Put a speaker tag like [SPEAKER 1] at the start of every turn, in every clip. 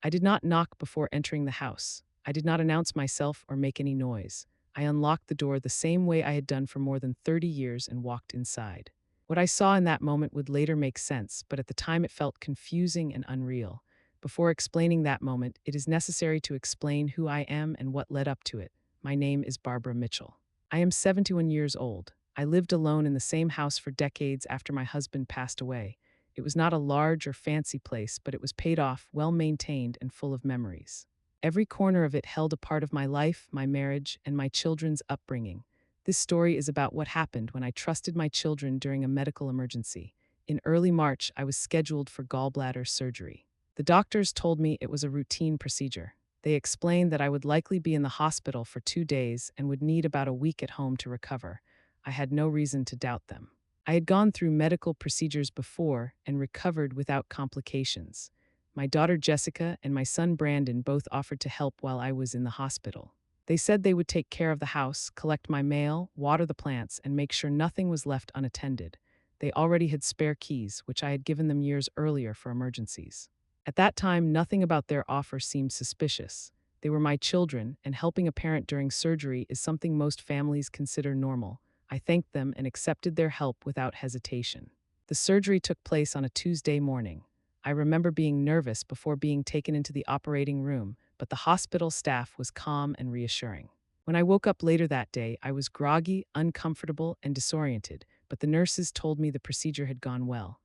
[SPEAKER 1] I did not knock before entering the house. I did not announce myself or make any noise. I unlocked the door the same way I had done for more than 30 years and walked inside. What I saw in that moment would later make sense, but at the time it felt confusing and unreal. Before explaining that moment, it is necessary to explain who I am and what led up to it. My name is Barbara Mitchell. I am 71 years old. I lived alone in the same house for decades after my husband passed away. It was not a large or fancy place, but it was paid off, well maintained, and full of memories. Every corner of it held a part of my life, my marriage, and my children's upbringing. This story is about what happened when I trusted my children during a medical emergency. In early March, I was scheduled for gallbladder surgery. The doctors told me it was a routine procedure. They explained that I would likely be in the hospital for 2 days and would need about a week at home to recover. I had no reason to doubt them. I had gone through medical procedures before and recovered without complications. My daughter Jessica and my son Brandon both offered to help while I was in the hospital. They said they would take care of the house, collect my mail, water the plants, and make sure nothing was left unattended. They already had spare keys, which I had given them years earlier for emergencies. At that time, nothing about their offer seemed suspicious. They were my children, and helping a parent during surgery is something most families consider normal. I thanked them and accepted their help without hesitation. The surgery took place on a Tuesday morning. I remember being nervous before being taken into the operating room, but the hospital staff was calm and reassuring. When I woke up later that day, I was groggy, uncomfortable, and disoriented, but the nurses told me the procedure had gone well.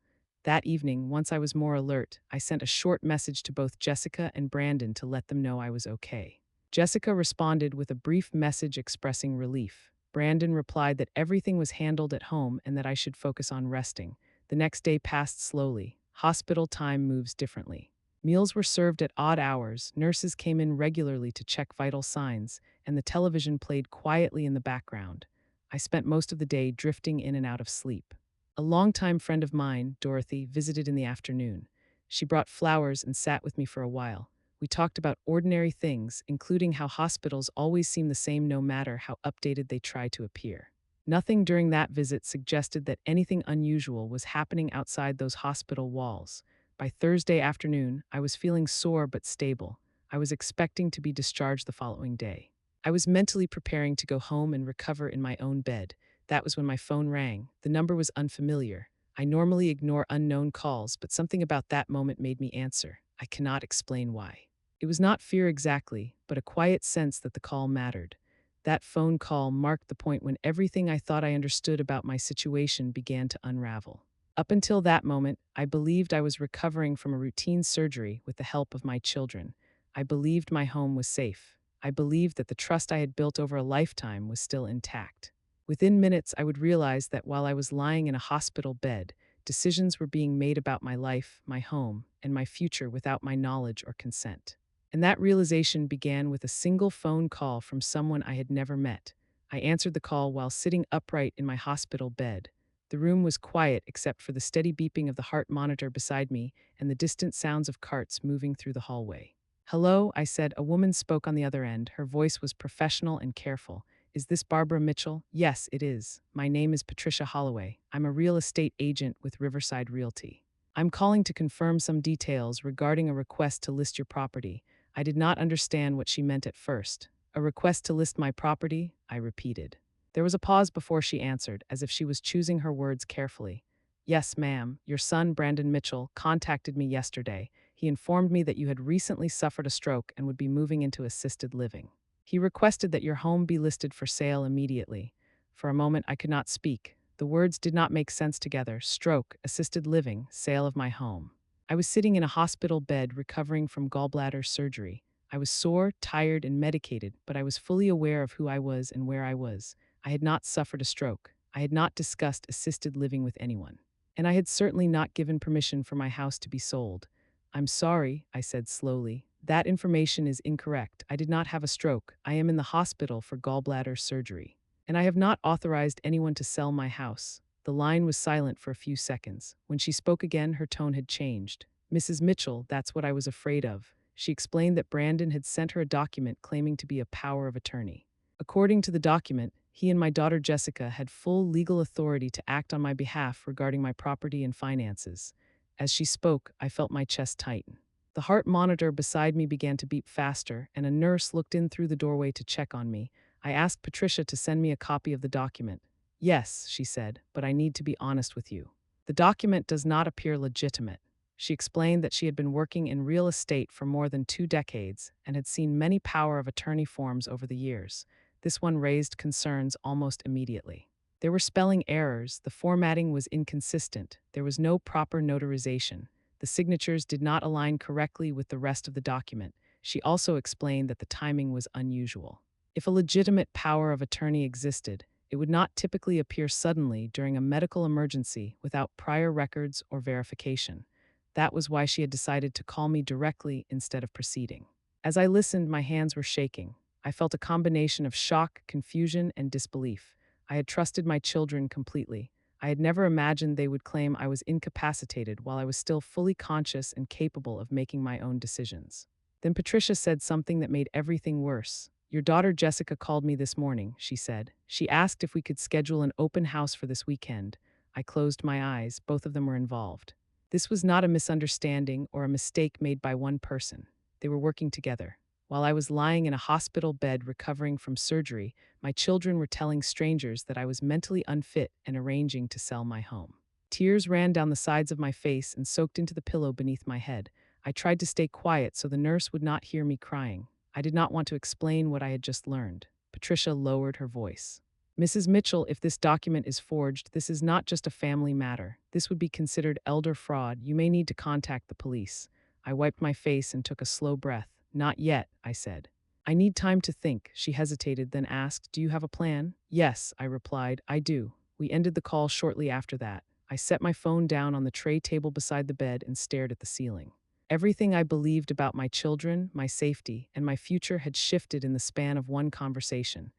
[SPEAKER 1] That evening, once I was more alert, I sent a short message to both Jessica and Brandon to let them know I was okay. Jessica responded with a brief message expressing relief. Brandon replied that everything was handled at home and that I should focus on resting. The next day passed slowly. Hospital time moves differently. Meals were served at odd hours, nurses came in regularly to check vital signs, and the television played quietly in the background. I spent most of the day drifting in and out of sleep. A longtime friend of mine, Dorothy, visited in the afternoon. She brought flowers and sat with me for a while. We talked about ordinary things, including how hospitals always seem the same no matter how updated they try to appear. Nothing during that visit suggested that anything unusual was happening outside those hospital walls. By Thursday afternoon, I was feeling sore but stable. I was expecting to be discharged the following day. I was mentally preparing to go home and recover in my own bed. That was when my phone rang. The number was unfamiliar. I normally ignore unknown calls, but something about that moment made me answer. I cannot explain why. It was not fear exactly, but a quiet sense that the call mattered. That phone call marked the point when everything I thought I understood about my situation began to unravel. Up until that moment, I believed I was recovering from a routine surgery with the help of my children. I believed my home was safe. I believed that the trust I had built over a lifetime was still intact. Within minutes, I would realize that while I was lying in a hospital bed, decisions were being made about my life, my home, and my future without my knowledge or consent. And that realization began with a single phone call from someone I had never met. I answered the call while sitting upright in my hospital bed. The room was quiet except for the steady beeping of the heart monitor beside me and the distant sounds of carts moving through the hallway. "Hello," I said. A woman spoke on the other end. Her voice was professional and careful. "Is this Barbara Mitchell?" "Yes, it is. My name is Patricia Holloway. I'm a real estate agent with Riverside Realty. I'm calling to confirm some details regarding a request to list your property." I did not understand what she meant at first. "A request to list my property?" I repeated. There was a pause before she answered, as if she was choosing her words carefully. "Yes, ma'am. Your son, Brandon Mitchell, contacted me yesterday. He informed me that you had recently suffered a stroke and would be moving into assisted living. He requested that your home be listed for sale immediately." For a moment, I could not speak. The words did not make sense together. Stroke, assisted living, sale of my home. I was sitting in a hospital bed recovering from gallbladder surgery. I was sore, tired, and medicated, but I was fully aware of who I was and where I was. I had not suffered a stroke. I had not discussed assisted living with anyone. And I had certainly not given permission for my house to be sold. "I'm sorry," I said slowly. "That information is incorrect. I did not have a stroke. I am in the hospital for gallbladder surgery. And I have not authorized anyone to sell my house." The line was silent for a few seconds. When she spoke again, her tone had changed. "Mrs. Mitchell, that's what I was afraid of." She explained that Brandon had sent her a document claiming to be a power of attorney. According to the document, he and my daughter Jessica had full legal authority to act on my behalf regarding my property and finances. As she spoke, I felt my chest tighten. The heart monitor beside me began to beep faster, and a nurse looked in through the doorway to check on me. I asked Patricia to send me a copy of the document. Yes, she said, but I need to be honest with you. The document does not appear legitimate. She explained that she had been working in real estate for more than 2 decades and had seen many power of attorney forms over the years. This one raised concerns almost immediately. There were spelling errors, the formatting was inconsistent, there was no proper notarization. The signatures did not align correctly with the rest of the document. She also explained that the timing was unusual. If a legitimate power of attorney existed, it would not typically appear suddenly during a medical emergency without prior records or verification. That was why she had decided to call me directly instead of proceeding. As I listened, my hands were shaking. I felt a combination of shock, confusion, and disbelief. I had trusted my children completely. I had never imagined they would claim I was incapacitated while I was still fully conscious and capable of making my own decisions. Then Patricia said something that made everything worse. Your daughter Jessica called me this morning, she said. She asked if we could schedule an open house for this weekend. I closed my eyes. Both of them were involved. This was not a misunderstanding or a mistake made by one person. They were working together. While I was lying in a hospital bed recovering from surgery, my children were telling strangers that I was mentally unfit and arranging to sell my home. Tears ran down the sides of my face and soaked into the pillow beneath my head. I tried to stay quiet so the nurse would not hear me crying. I did not want to explain what I had just learned. Patricia lowered her voice. Mrs. Mitchell, if this document is forged, this is not just a family matter. This would be considered elder fraud. You may need to contact the police. I wiped my face and took a slow breath. Not yet, I said. I need time to think. She hesitated, then asked, do you have a plan? Yes, I replied, I do. We ended the call shortly after that. I set my phone down on the tray table beside the bed and stared at the ceiling. Everything I believed about my children, my safety, and my future had shifted in the span of one conversation.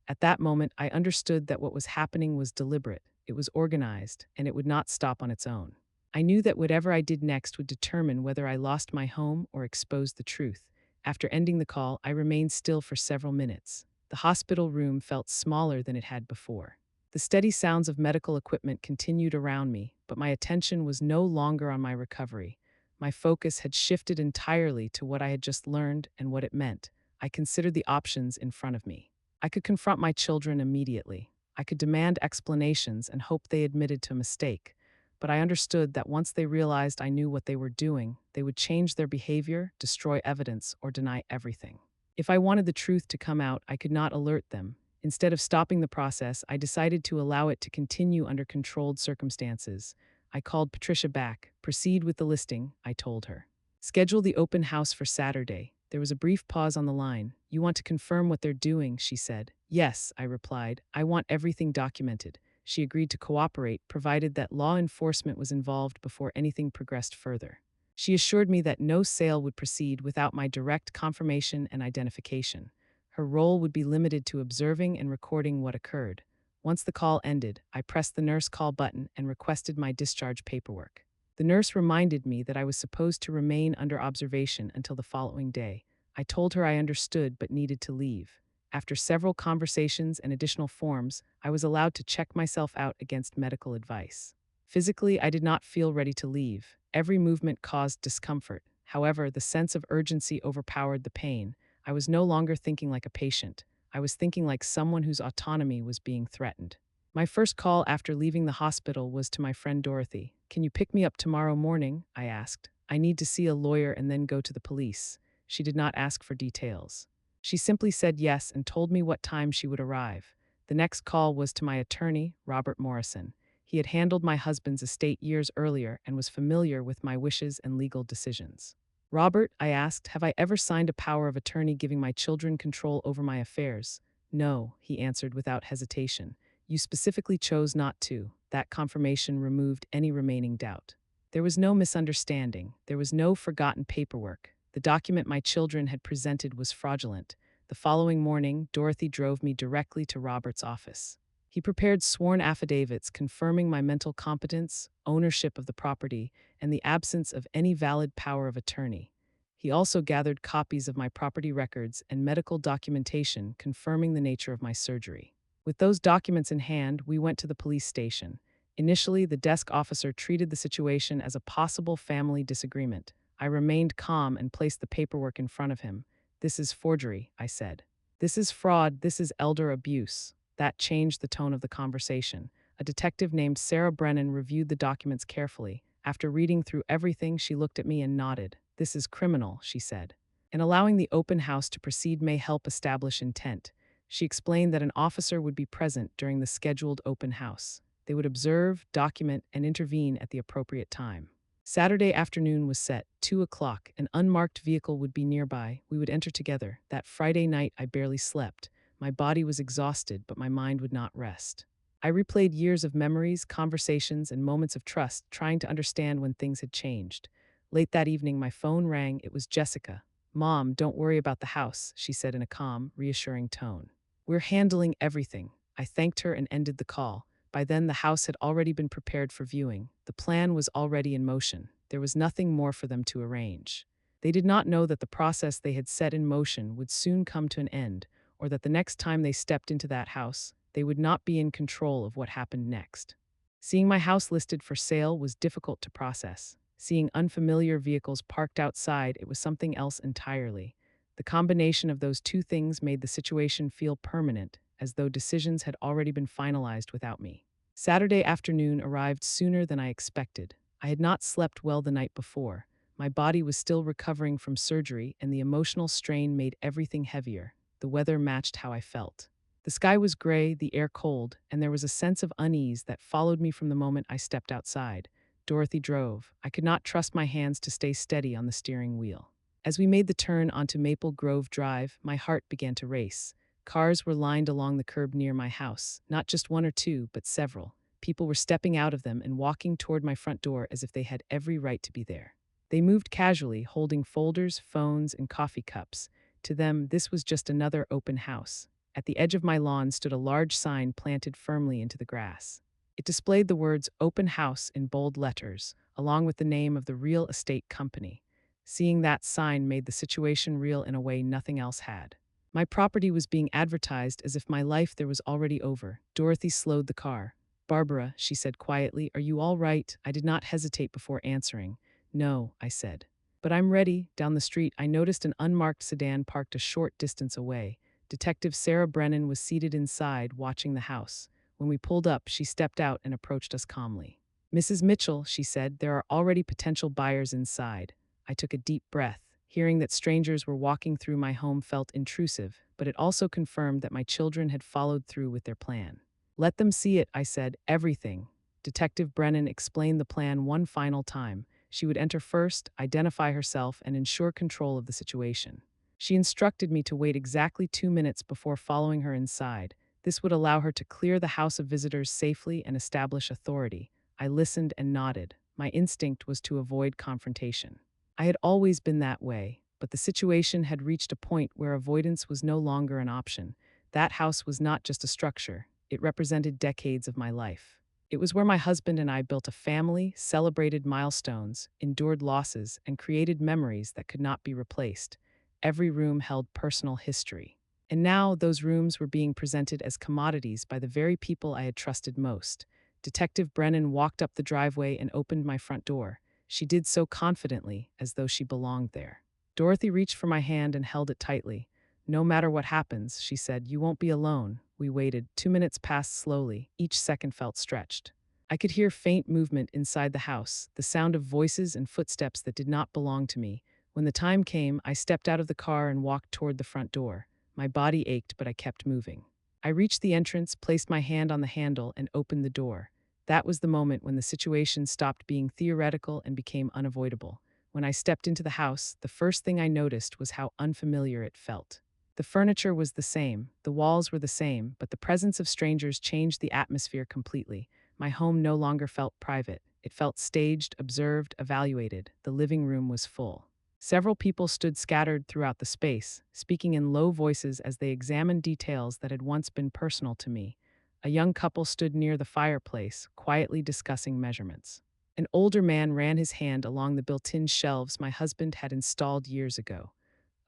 [SPEAKER 1] At that moment, I understood that what was happening was deliberate, it was organized, and it would not stop on its own. I knew that whatever I did next would determine whether I lost my home or exposed the truth. After ending the call, I remained still for several minutes. The hospital room felt smaller than it had before. The steady sounds of medical equipment continued around me, but my attention was no longer on my recovery. My focus had shifted entirely to what I had just learned and what it meant. I considered the options in front of me. I could confront my children immediately. I could demand explanations and hope they admitted to a mistake. But I understood that once they realized I knew what they were doing, they would change their behavior, destroy evidence, or deny everything. If I wanted the truth to come out, I could not alert them. Instead of stopping the process, I decided to allow it to continue under controlled circumstances. I called Patricia back. Proceed with the listing, I told her. Schedule the open house for Saturday. There was a brief pause on the line. You want to confirm what they're doing, she said. Yes, I replied. I want everything documented. She agreed to cooperate, provided that law enforcement was involved before anything progressed further. She assured me that no sale would proceed without my direct confirmation and identification. Her role would be limited to observing and recording what occurred. Once the call ended, I pressed the nurse call button and requested my discharge paperwork. The nurse reminded me that I was supposed to remain under observation until the following day. I told her I understood but needed to leave. After several conversations and additional forms, I was allowed to check myself out against medical advice. Physically, I did not feel ready to leave. Every movement caused discomfort. However, the sense of urgency overpowered the pain. I was no longer thinking like a patient. I was thinking like someone whose autonomy was being threatened. My first call after leaving the hospital was to my friend Dorothy. Can you pick me up tomorrow morning? I asked. I need to see a lawyer and then go to the police. She did not ask for details. She simply said yes and told me what time she would arrive. The next call was to my attorney, Robert Morrison. He had handled my husband's estate years earlier and was familiar with my wishes and legal decisions. Robert, I asked, have I ever signed a power of attorney giving my children control over my affairs? No, he answered without hesitation. You specifically chose not to. That confirmation removed any remaining doubt. There was no misunderstanding. There was no forgotten paperwork. The document my children had presented was fraudulent. The following morning, Dorothy drove me directly to Robert's office. He prepared sworn affidavits confirming my mental competence, ownership of the property, and the absence of any valid power of attorney. He also gathered copies of my property records and medical documentation confirming the nature of my surgery. With those documents in hand, we went to the police station. Initially, the desk officer treated the situation as a possible family disagreement. I remained calm and placed the paperwork in front of him. This is forgery, I said. This is fraud, this is elder abuse. That changed the tone of the conversation. A detective named Sarah Brennan reviewed the documents carefully. After reading through everything, she looked at me and nodded. This is criminal, she said. And allowing the open house to proceed may help establish intent. She explained that an officer would be present during the scheduled open house. They would observe, document, and intervene at the appropriate time. Saturday afternoon was set, 2 o'clock. An unmarked vehicle would be nearby. We would enter together. That Friday night, I barely slept. My body was exhausted, but my mind would not rest. I replayed years of memories, conversations, and moments of trust, trying to understand when things had changed. Late that evening, my phone rang. It was Jessica. "Mom, don't worry about the house," she said in a calm, reassuring tone. "We're handling everything." I thanked her and ended the call. By then, the house had already been prepared for viewing. The plan was already in motion. There was nothing more for them to arrange. They did not know that the process they had set in motion would soon come to an end, or that the next time they stepped into that house, they would not be in control of what happened next. Seeing my house listed for sale was difficult to process. Seeing unfamiliar vehicles parked outside, it was something else entirely. The combination of those two things made the situation feel permanent, as though decisions had already been finalized without me. Saturday afternoon arrived sooner than I expected. I had not slept well the night before. My body was still recovering from surgery, and the emotional strain made everything heavier. The weather matched how I felt. The sky was gray, the air cold, and there was a sense of unease that followed me from the moment I stepped outside. Dorothy drove. I could not trust my hands to stay steady on the steering wheel. As we made the turn onto Maple Grove Drive, my heart began to race. Cars were lined along the curb near my house, not just one or two, but several. People were stepping out of them and walking toward my front door as if they had every right to be there. They moved casually, holding folders, phones, and coffee cups. To them, this was just another open house. At the edge of my lawn stood a large sign planted firmly into the grass. It displayed the words "Open House" in bold letters, along with the name of the real estate company. Seeing that sign made the situation real in a way nothing else had. My property was being advertised as if my life there was already over. Dorothy slowed the car. "Barbara," she said quietly, "are you all right?" I did not hesitate before answering. "No," I said. "But I'm ready." Down the street, I noticed an unmarked sedan parked a short distance away. Detective Sarah Brennan was seated inside, watching the house. When we pulled up, she stepped out and approached us calmly. "Mrs. Mitchell," she said, "there are already potential buyers inside." I took a deep breath. Hearing that strangers were walking through my home felt intrusive, but it also confirmed that my children had followed through with their plan. "Let them see it," I said, "everything." Detective Brennan explained the plan one final time. She would enter first, identify herself, and ensure control of the situation. She instructed me to wait exactly 2 minutes before following her inside. This would allow her to clear the house of visitors safely and establish authority. I listened and nodded. My instinct was to avoid confrontation. I had always been that way, but the situation had reached a point where avoidance was no longer an option. That house was not just a structure, it represented decades of my life. It was where my husband and I built a family, celebrated milestones, endured losses, and created memories that could not be replaced. Every room held personal history. And now those rooms were being presented as commodities by the very people I had trusted most. Detective Brennan walked up the driveway and opened my front door. She did so confidently, as though she belonged there. Dorothy reached for my hand and held it tightly. "No matter what happens," she said, "you won't be alone." We waited. 2 minutes passed slowly. Each second felt stretched. I could hear faint movement inside the house, the sound of voices and footsteps that did not belong to me. When the time came, I stepped out of the car and walked toward the front door. My body ached, but I kept moving. I reached the entrance, placed my hand on the handle, and opened the door. That was the moment when the situation stopped being theoretical and became unavoidable. When I stepped into the house, the first thing I noticed was how unfamiliar it felt. The furniture was the same, the walls were the same, but the presence of strangers changed the atmosphere completely. My home no longer felt private. It felt staged, observed, evaluated. The living room was full. Several people stood scattered throughout the space, speaking in low voices as they examined details that had once been personal to me. A young couple stood near the fireplace, quietly discussing measurements. An older man ran his hand along the built-in shelves my husband had installed years ago.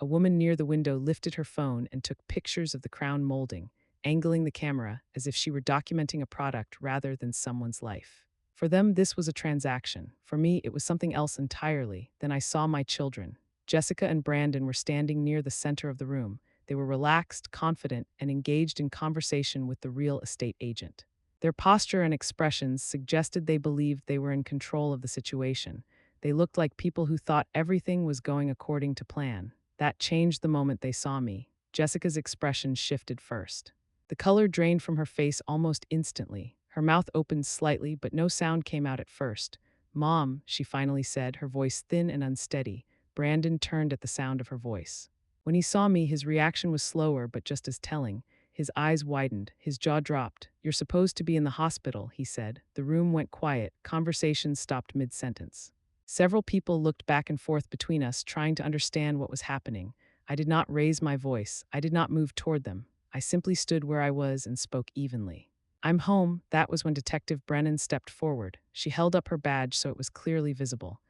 [SPEAKER 1] A woman near the window lifted her phone and took pictures of the crown molding, angling the camera as if she were documenting a product rather than someone's life. For them, this was a transaction. For me, it was something else entirely. Then I saw my children. Jessica and Brandon were standing near the center of the room. They were relaxed, confident, and engaged in conversation with the real estate agent. Their posture and expressions suggested they believed they were in control of the situation. They looked like people who thought everything was going according to plan. That changed the moment they saw me. Jessica's expression shifted first. The color drained from her face almost instantly. Her mouth opened slightly, but no sound came out at first. "Mom," she finally said, her voice thin and unsteady. Brandon turned at the sound of her voice. When he saw me, his reaction was slower but just as telling. His eyes widened, his jaw dropped. "You're supposed to be in the hospital," he said. The room went quiet. Conversation stopped mid-sentence. Several people looked back and forth between us, trying to understand what was happening. I did not raise my voice. I did not move toward them. I simply stood where I was and spoke evenly. "I'm home." That was when Detective Brennan stepped forward. She held up her badge so it was clearly visible.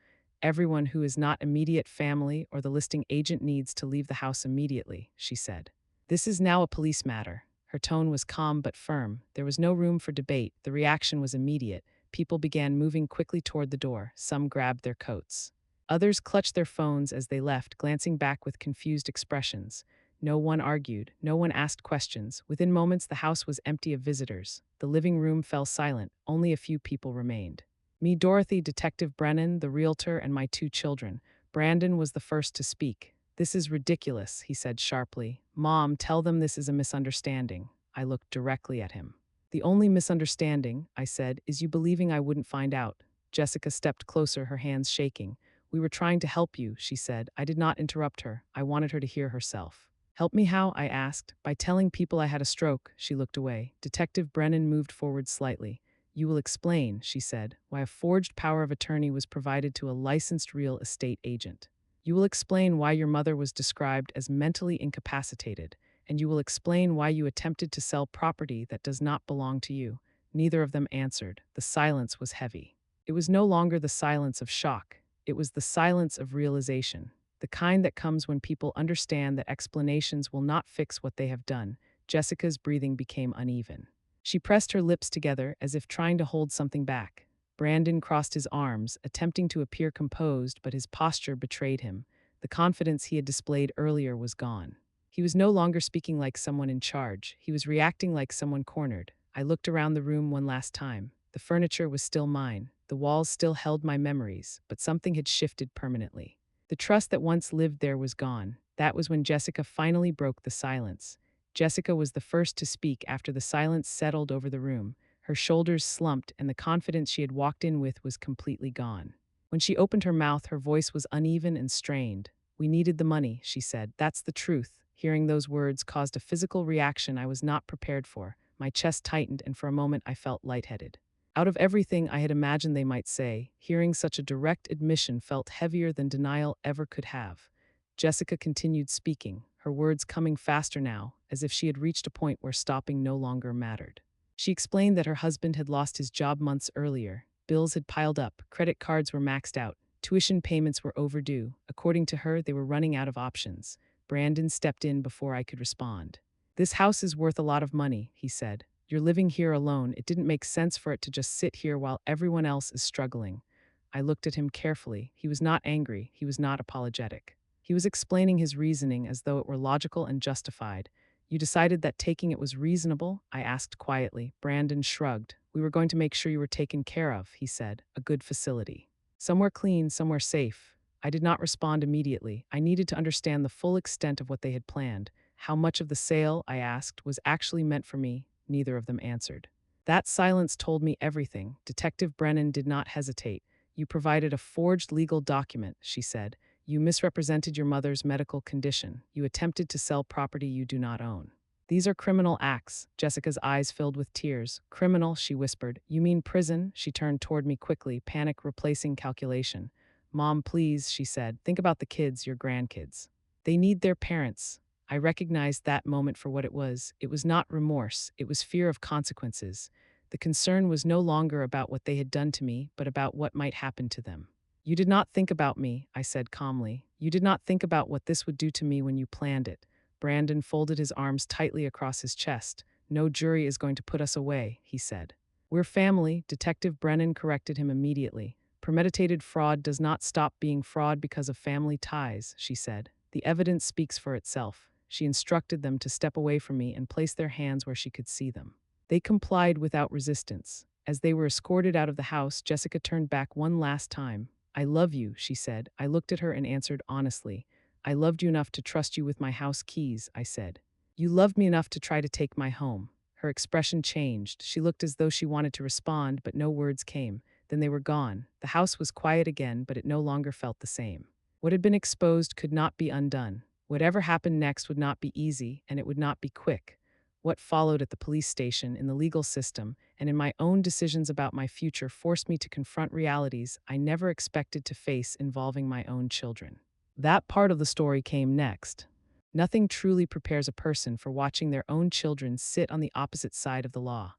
[SPEAKER 1] "Everyone who is not immediate family or the listing agent needs to leave the house immediately," she said. "This is now a police matter." Her tone was calm but firm. There was no room for debate. The reaction was immediate. People began moving quickly toward the door. Some grabbed their coats. Others clutched their phones as they left, glancing back with confused expressions. No one argued. No one asked questions. Within moments, the house was empty of visitors. The living room fell silent. Only a few people remained. Me, Dorothy, Detective Brennan, the realtor, and my two children. Brandon was the first to speak. "This is ridiculous," he said sharply. "Mom, tell them this is a misunderstanding." I looked directly at him. "The only misunderstanding," I said, "is you believing I wouldn't find out." Jessica stepped closer, her hands shaking. "We were trying to help you," she said. I did not interrupt her. I wanted her to hear herself. "Help me how?" I asked. "By telling people I had a stroke." She looked away. Detective Brennan moved forward slightly. "You will explain," she said, "why a forged power of attorney was provided to a licensed real estate agent. You will explain why your mother was described as mentally incapacitated, and you will explain why you attempted to sell property that does not belong to you." Neither of them answered. The silence was heavy. It was no longer the silence of shock. It was the silence of realization, the kind that comes when people understand that explanations will not fix what they have done. Jessica's breathing became uneven. She pressed her lips together as if trying to hold something back. Brandon crossed his arms, attempting to appear composed, but his posture betrayed him. The confidence he had displayed earlier was gone. He was no longer speaking like someone in charge. He was reacting like someone cornered. I looked around the room one last time. The furniture was still mine. The walls still held my memories, but something had shifted permanently. The trust that once lived there was gone. That was when Jessica finally broke the silence. Jessica was the first to speak after the silence settled over the room. Her shoulders slumped, and the confidence she had walked in with was completely gone. When she opened her mouth, her voice was uneven and strained. "We needed the money," she said. "That's the truth." Hearing those words caused a physical reaction I was not prepared for. My chest tightened, and for a moment I felt lightheaded. Out of everything I had imagined they might say, hearing such a direct admission felt heavier than denial ever could have. Jessica continued speaking, her words coming faster now, as if she had reached a point where stopping no longer mattered. She explained that her husband had lost his job months earlier. Bills had piled up, credit cards were maxed out, tuition payments were overdue. According to her, they were running out of options. Brandon stepped in before I could respond. "This house is worth a lot of money," he said. "You're living here alone. It didn't make sense for it to just sit here while everyone else is struggling." I looked at him carefully. He was not angry. He was not apologetic. He was explaining his reasoning as though it were logical and justified. "You decided that taking it was reasonable?" I asked quietly. Brandon shrugged. "We were going to make sure you were taken care of," he said. "A good facility. Somewhere clean, somewhere safe." I did not respond immediately. I needed to understand the full extent of what they had planned. "How much of the sale," I asked, "was actually meant for me?" Neither of them answered. That silence told me everything. Detective Brennan did not hesitate. "You provided a forged legal document," she said. "You misrepresented your mother's medical condition. You attempted to sell property you do not own. These are criminal acts." Jessica's eyes filled with tears. "Criminal," she whispered. "You mean prison?" She turned toward me quickly, panic replacing calculation. "Mom, please," she said. "Think about the kids, your grandkids. They need their parents." I recognized that moment for what it was. It was not remorse, it was fear of consequences. The concern was no longer about what they had done to me, but about what might happen to them. "You did not think about me," I said calmly. "You did not think about what this would do to me when you planned it." Brandon folded his arms tightly across his chest. "No jury is going to put us away," he said. We're family, Detective Brennan corrected him immediately. Premeditated fraud does not stop being fraud because of family ties, she said. The evidence speaks for itself. She instructed them to step away from me and place their hands where she could see them. They complied without resistance. As they were escorted out of the house, Jessica turned back one last time. I love you, she said. I looked at her and answered honestly. I loved you enough to trust you with my house keys, I said. You loved me enough to try to take my home. Her expression changed. She looked as though she wanted to respond, but no words came. Then they were gone. The house was quiet again, but it no longer felt the same. What had been exposed could not be undone. Whatever happened next would not be easy, and it would not be quick. What followed at the police station, in the legal system, and in my own decisions about my future forced me to confront realities I never expected to face involving my own children. That part of the story came next. Nothing truly prepares a person for watching their own children sit on the opposite side of the law.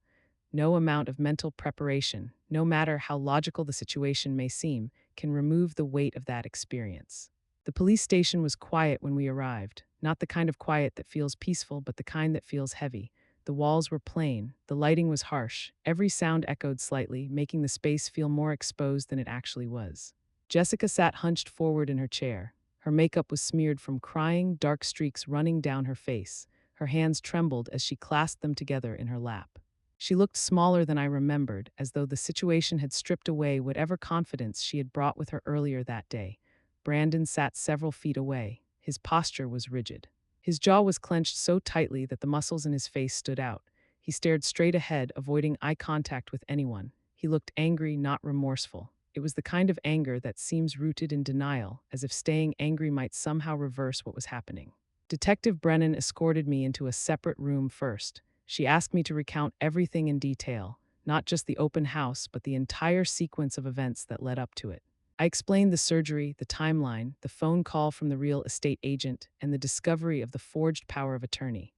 [SPEAKER 1] No amount of mental preparation, no matter how logical the situation may seem, can remove the weight of that experience. The police station was quiet when we arrived, not the kind of quiet that feels peaceful, but the kind that feels heavy. The walls were plain, the lighting was harsh, every sound echoed slightly, making the space feel more exposed than it actually was. Jessica sat hunched forward in her chair. Her makeup was smeared from crying, dark streaks running down her face. Her hands trembled as she clasped them together in her lap. She looked smaller than I remembered, as though the situation had stripped away whatever confidence she had brought with her earlier that day. Brandon sat several feet away. His posture was rigid. His jaw was clenched so tightly that the muscles in his face stood out. He stared straight ahead, avoiding eye contact with anyone. He looked angry, not remorseful. It was the kind of anger that seems rooted in denial, as if staying angry might somehow reverse what was happening. Detective Brennan escorted me into a separate room first. She asked me to recount everything in detail, not just the open house, but the entire sequence of events that led up to it. I explained the surgery, the timeline, the phone call from the real estate agent, and the discovery of the forged power of attorney.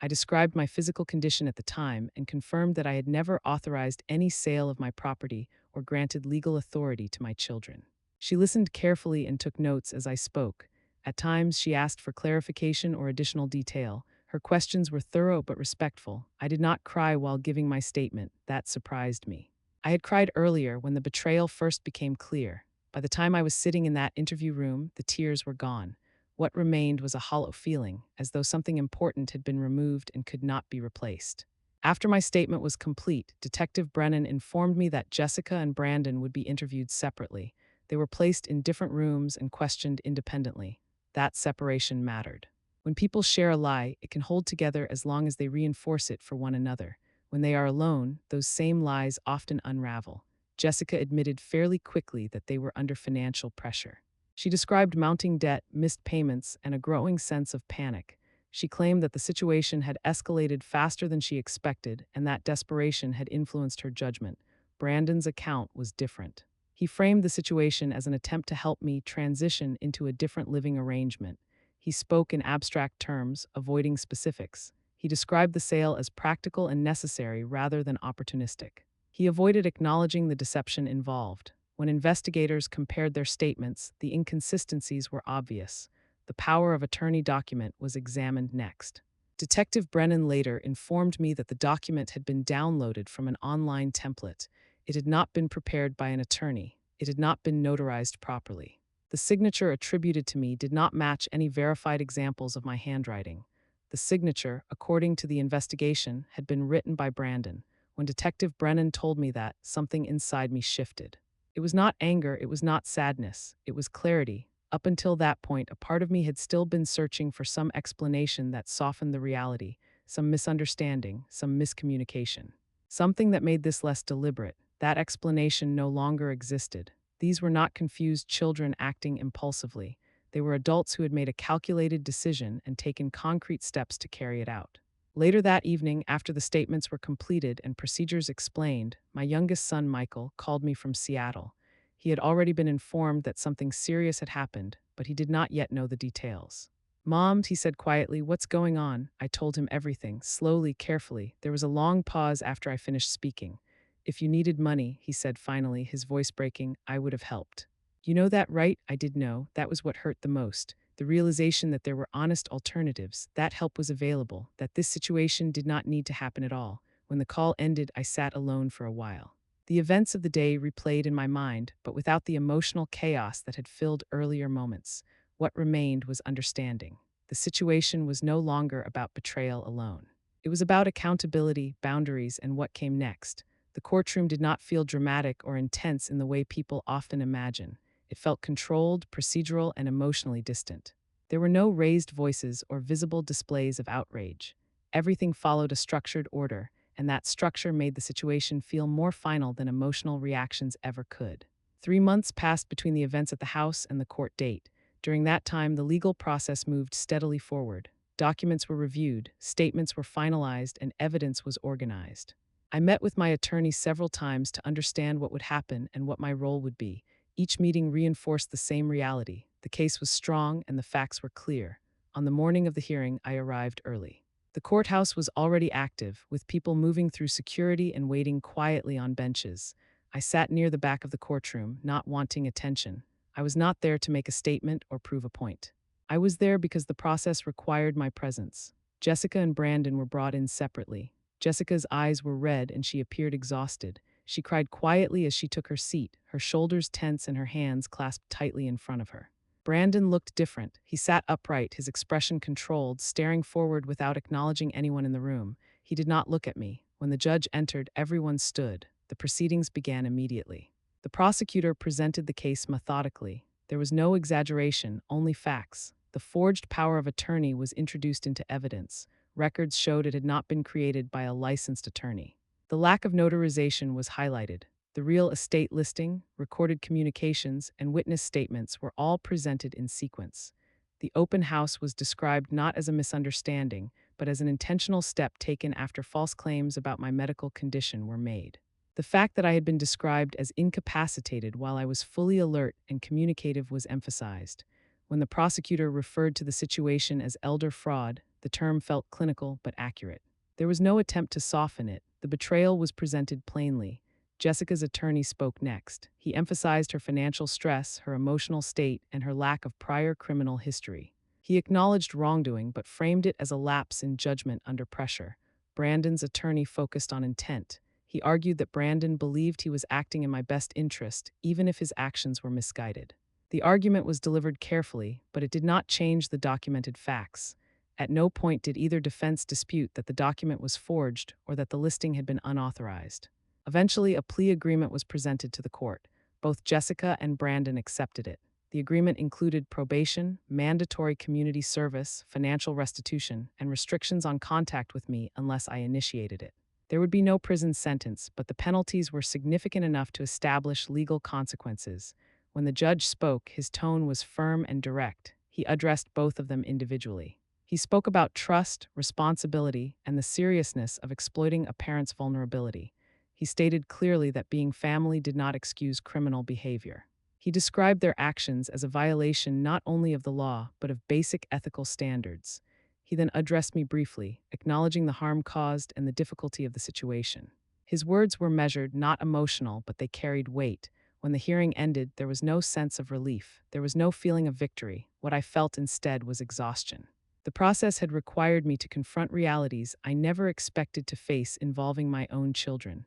[SPEAKER 1] I described my physical condition at the time and confirmed that I had never authorized any sale of my property or granted legal authority to my children. She listened carefully and took notes as I spoke. At times, she asked for clarification or additional detail. Her questions were thorough but respectful. I did not cry while giving my statement. That surprised me. I had cried earlier when the betrayal first became clear. By the time I was sitting in that interview room, the tears were gone. What remained was a hollow feeling, as though something important had been removed and could not be replaced. After my statement was complete, Detective Brennan informed me that Jessica and Brandon would be interviewed separately. They were placed in different rooms and questioned independently. That separation mattered. When people share a lie, it can hold together as long as they reinforce it for one another. When they are alone, those same lies often unravel. Jessica admitted fairly quickly that they were under financial pressure. She described mounting debt, missed payments, and a growing sense of panic. She claimed that the situation had escalated faster than she expected, and that desperation had influenced her judgment. Brandon's account was different. He framed the situation as an attempt to help me transition into a different living arrangement. He spoke in abstract terms, avoiding specifics. He described the sale as practical and necessary rather than opportunistic. He avoided acknowledging the deception involved. When investigators compared their statements, the inconsistencies were obvious. The power of attorney document was examined next. Detective Brennan later informed me that the document had been downloaded from an online template. It had not been prepared by an attorney. It had not been notarized properly. The signature attributed to me did not match any verified examples of my handwriting. The signature, according to the investigation, had been written by Brandon. When Detective Brennan told me that, something inside me shifted. It was not anger, it was not sadness, it was clarity. Up until that point, a part of me had still been searching for some explanation that softened the reality, some misunderstanding, some miscommunication. Something that made this less deliberate. That explanation no longer existed. These were not confused children acting impulsively. They were adults who had made a calculated decision and taken concrete steps to carry it out. Later that evening, after the statements were completed and procedures explained, my youngest son, Michael, called me from Seattle. He had already been informed that something serious had happened, but he did not yet know the details. "Mom," he said quietly, "what's going on?" I told him everything, slowly, carefully. There was a long pause after I finished speaking. "If you needed money," he said finally, his voice breaking, "I would have helped." "You know that, right?" I did know. That was what hurt the most. The realization that there were honest alternatives, that help was available, that this situation did not need to happen at all. When the call ended, I sat alone for a while. The events of the day replayed in my mind, but without the emotional chaos that had filled earlier moments. What remained was understanding. The situation was no longer about betrayal alone. It was about accountability, boundaries, and what came next. The courtroom did not feel dramatic or intense in the way people often imagine. It felt controlled, procedural, and emotionally distant. There were no raised voices or visible displays of outrage. Everything followed a structured order, and that structure made the situation feel more final than emotional reactions ever could. 3 months passed between the events at the house and the court date. During that time, the legal process moved steadily forward. Documents were reviewed, statements were finalized, and evidence was organized. I met with my attorney several times to understand what would happen and what my role would be. Each meeting reinforced the same reality. The case was strong and the facts were clear. On the morning of the hearing, I arrived early. The courthouse was already active, with people moving through security and waiting quietly on benches. I sat near the back of the courtroom, not wanting attention. I was not there to make a statement or prove a point. I was there because the process required my presence. Jessica and Brandon were brought in separately. Jessica's eyes were red and she appeared exhausted. She cried quietly as she took her seat, her shoulders tense and her hands clasped tightly in front of her. Brandon looked different. He sat upright, his expression controlled, staring forward without acknowledging anyone in the room. He did not look at me. When the judge entered, everyone stood. The proceedings began immediately. The prosecutor presented the case methodically. There was no exaggeration, only facts. The forged power of attorney was introduced into evidence. Records showed it had not been created by a licensed attorney. The lack of notarization was highlighted. The real estate listing, recorded communications, and witness statements were all presented in sequence. The open house was described not as a misunderstanding, but as an intentional step taken after false claims about my medical condition were made. The fact that I had been described as incapacitated while I was fully alert and communicative was emphasized. When the prosecutor referred to the situation as elder fraud, the term felt clinical but accurate. There was no attempt to soften it. The betrayal was presented plainly. Jessica's attorney spoke next. He emphasized her financial stress, her emotional state, and her lack of prior criminal history. He acknowledged wrongdoing but framed it as a lapse in judgment under pressure. Brandon's attorney focused on intent. He argued that Brandon believed he was acting in my best interest, even if his actions were misguided. The argument was delivered carefully, but it did not change the documented facts. At no point did either defense dispute that the document was forged or that the listing had been unauthorized. Eventually, a plea agreement was presented to the court. Both Jessica and Brandon accepted it. The agreement included probation, mandatory community service, financial restitution, and restrictions on contact with me unless I initiated it. There would be no prison sentence, but the penalties were significant enough to establish legal consequences. When the judge spoke, his tone was firm and direct. He addressed both of them individually. He spoke about trust, responsibility, and the seriousness of exploiting a parent's vulnerability. He stated clearly that being family did not excuse criminal behavior. He described their actions as a violation not only of the law, but of basic ethical standards. He then addressed me briefly, acknowledging the harm caused and the difficulty of the situation. His words were measured, not emotional, but they carried weight. When the hearing ended, there was no sense of relief. There was no feeling of victory. What I felt instead was exhaustion. The process had required me to confront realities I never expected to face involving my own children.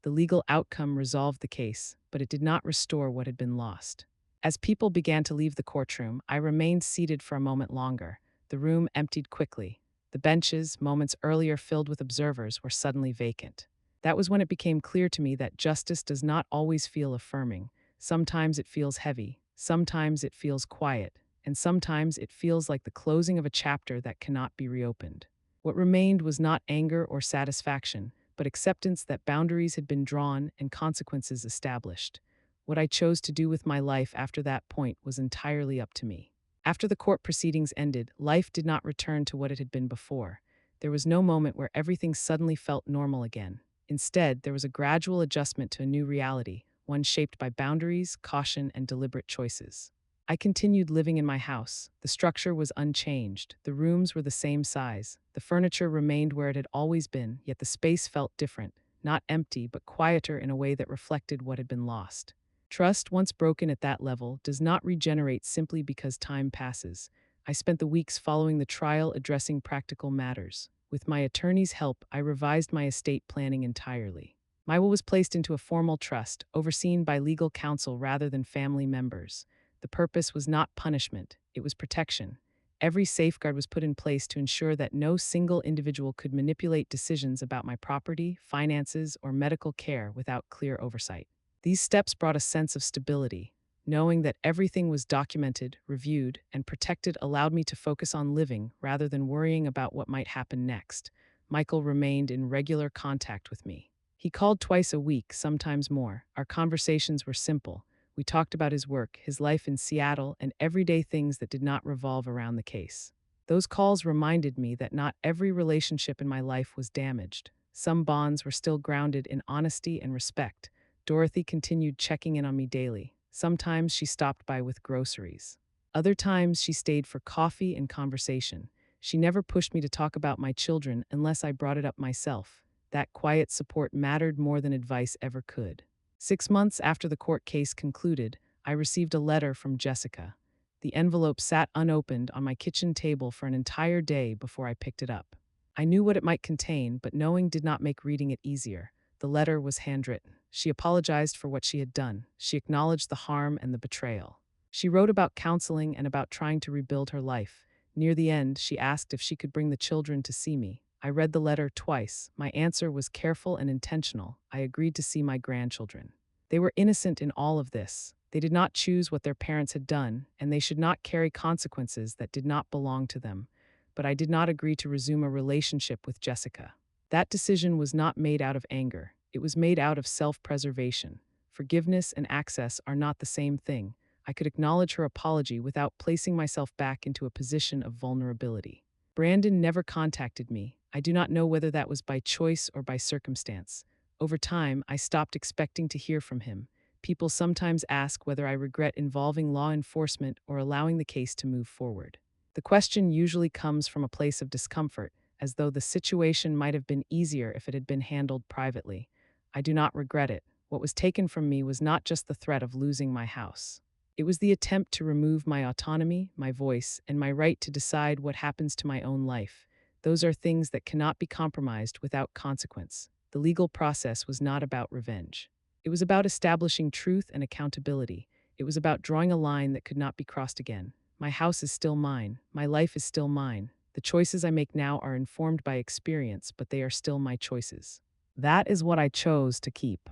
[SPEAKER 1] The legal outcome resolved the case, but it did not restore what had been lost. As people began to leave the courtroom, I remained seated for a moment longer. The room emptied quickly. The benches, moments earlier filled with observers, were suddenly vacant. That was when it became clear to me that justice does not always feel affirming. Sometimes it feels heavy, sometimes it feels quiet, and sometimes it feels like the closing of a chapter that cannot be reopened. What remained was not anger or satisfaction, but acceptance that boundaries had been drawn and consequences established. What I chose to do with my life after that point was entirely up to me. After the court proceedings ended, life did not return to what it had been before. There was no moment where everything suddenly felt normal again. Instead, there was a gradual adjustment to a new reality, one shaped by boundaries, caution, and deliberate choices. I continued living in my house. The structure was unchanged. The rooms were the same size. The furniture remained where it had always been, yet the space felt different, not empty, but quieter in a way that reflected what had been lost. Trust, once broken at that level, does not regenerate simply because time passes. I spent the weeks following the trial addressing practical matters. With my attorney's help, I revised my estate planning entirely. My will was placed into a formal trust, overseen by legal counsel rather than family members. The purpose was not punishment, it was protection. Every safeguard was put in place to ensure that no single individual could manipulate decisions about my property, finances, or medical care without clear oversight. These steps brought a sense of stability. Knowing that everything was documented, reviewed, and protected allowed me to focus on living rather than worrying about what might happen next. Michael remained in regular contact with me. He called twice a week, sometimes more. Our conversations were simple. We talked about his work, his life in Seattle, and everyday things that did not revolve around the case. Those calls reminded me that not every relationship in my life was damaged. Some bonds were still grounded in honesty and respect. Dorothy continued checking in on me daily. Sometimes she stopped by with groceries. Other times she stayed for coffee and conversation. She never pushed me to talk about my children unless I brought it up myself. That quiet support mattered more than advice ever could. 6 months after the court case concluded, I received a letter from Jessica. The envelope sat unopened on my kitchen table for an entire day before I picked it up. I knew what it might contain, but knowing did not make reading it easier. The letter was handwritten. She apologized for what she had done. She acknowledged the harm and the betrayal. She wrote about counseling and about trying to rebuild her life. Near the end, she asked if she could bring the children to see me. I read the letter twice. My answer was careful and intentional. I agreed to see my grandchildren. They were innocent in all of this. They did not choose what their parents had done, and they should not carry consequences that did not belong to them. But I did not agree to resume a relationship with Jessica. That decision was not made out of anger. It was made out of self-preservation. Forgiveness and access are not the same thing. I could acknowledge her apology without placing myself back into a position of vulnerability. Brandon never contacted me. I do not know whether that was by choice or by circumstance. Over time, I stopped expecting to hear from him. People sometimes ask whether I regret involving law enforcement or allowing the case to move forward. The question usually comes from a place of discomfort, as though the situation might have been easier if it had been handled privately. I do not regret it. What was taken from me was not just the threat of losing my house. It was the attempt to remove my autonomy, my voice, and my right to decide what happens to my own life. Those are things that cannot be compromised without consequence. The legal process was not about revenge. It was about establishing truth and accountability. It was about drawing a line that could not be crossed again. My house is still mine. My life is still mine. The choices I make now are informed by experience, but they are still my choices. That is what I chose to keep.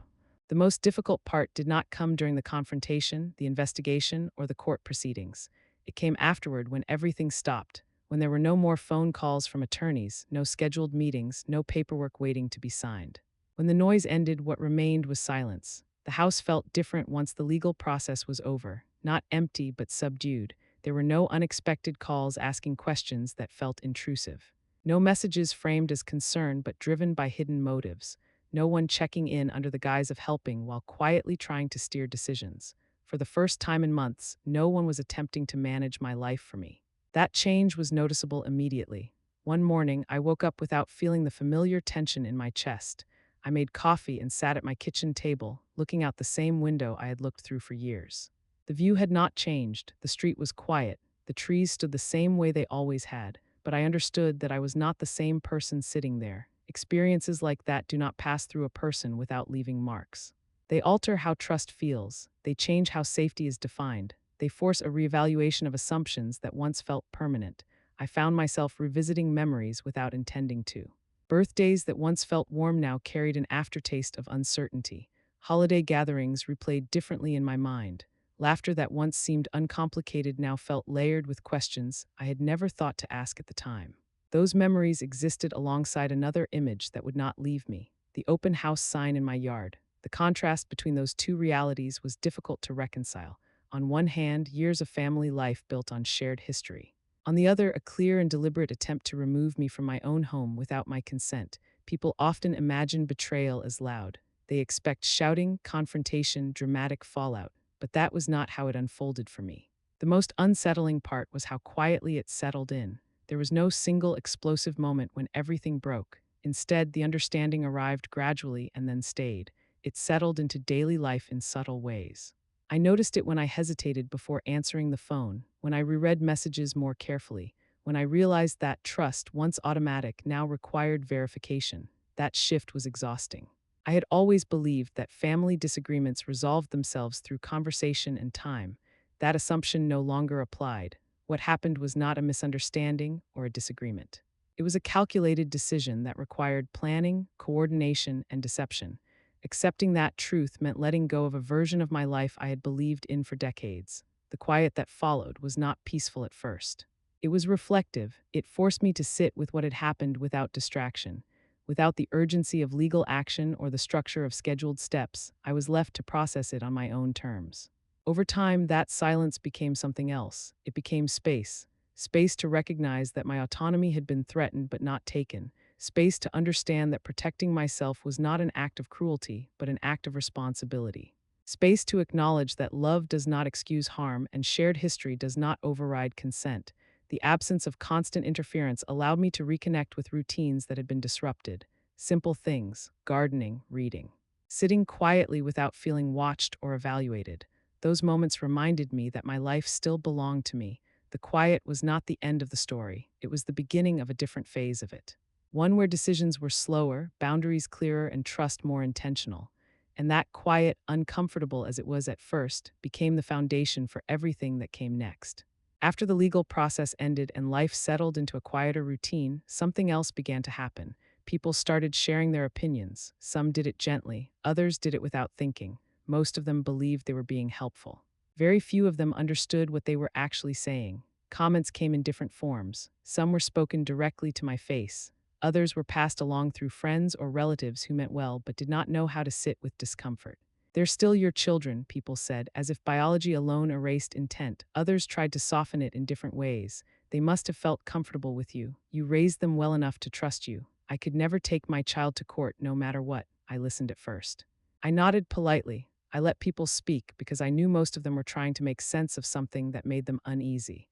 [SPEAKER 1] The most difficult part did not come during the confrontation, the investigation, or the court proceedings. It came afterward when everything stopped, when there were no more phone calls from attorneys, no scheduled meetings, no paperwork waiting to be signed. When the noise ended, what remained was silence. The house felt different once the legal process was over, not empty but subdued. There were no unexpected calls asking questions that felt intrusive. No messages framed as concern but driven by hidden motives. No one checking in under the guise of helping while quietly trying to steer decisions. For the first time in months, no one was attempting to manage my life for me. That change was noticeable immediately. One morning, I woke up without feeling the familiar tension in my chest. I made coffee and sat at my kitchen table, looking out the same window I had looked through for years. The view had not changed. The street was quiet. The trees stood the same way they always had. But I understood that I was not the same person sitting there. Experiences like that do not pass through a person without leaving marks. They alter how trust feels. They change how safety is defined. They force a reevaluation of assumptions that once felt permanent. I found myself revisiting memories without intending to. Birthdays that once felt warm now carried an aftertaste of uncertainty. Holiday gatherings replayed differently in my mind. Laughter that once seemed uncomplicated now felt layered with questions I had never thought to ask at the time. Those memories existed alongside another image that would not leave me, the open house sign in my yard. The contrast between those two realities was difficult to reconcile. On one hand, years of family life built on shared history. On the other, a clear and deliberate attempt to remove me from my own home without my consent. People often imagine betrayal as loud. They expect shouting, confrontation, dramatic fallout. But that was not how it unfolded for me. The most unsettling part was how quietly it settled in. There was no single explosive moment when everything broke. Instead, the understanding arrived gradually and then stayed. It settled into daily life in subtle ways. I noticed it when I hesitated before answering the phone, when I reread messages more carefully, When I realized that trust, once automatic, now required verification, that shift was exhausting. I had always believed that family disagreements resolved themselves through conversation and time. That assumption no longer applied. What happened was not a misunderstanding or a disagreement. It was a calculated decision that required planning, coordination, and deception. Accepting that truth meant letting go of a version of my life I had believed in for decades. The quiet that followed was not peaceful at first. It was reflective. It forced me to sit with what had happened without distraction. Without the urgency of legal action or the structure of scheduled steps, I was left to process it on my own terms. Over time, that silence became something else. It became space. Space to recognize that my autonomy had been threatened but not taken. Space to understand that protecting myself was not an act of cruelty, but an act of responsibility. Space to acknowledge that love does not excuse harm and shared history does not override consent. The absence of constant interference allowed me to reconnect with routines that had been disrupted. Simple things, gardening, reading. Sitting quietly without feeling watched or evaluated. Those moments reminded me that my life still belonged to me. The quiet was not the end of the story, it was the beginning of a different phase of it. One where decisions were slower, boundaries clearer, and trust more intentional. And that quiet, uncomfortable as it was at first, became the foundation for everything that came next. After the legal process ended and life settled into a quieter routine, something else began to happen. People started sharing their opinions. Some did it gently, others did it without thinking. Most of them believed they were being helpful. Very few of them understood what they were actually saying. Comments came in different forms. Some were spoken directly to my face. Others were passed along through friends or relatives who meant well but did not know how to sit with discomfort. "They're still your children," people said, as if biology alone erased intent. Others tried to soften it in different ways. "They must have felt comfortable with you. You raised them well enough to trust you. I could never take my child to court no matter what." I listened at first. I nodded politely. I let people speak because I knew most of them were trying to make sense of something that made them uneasy.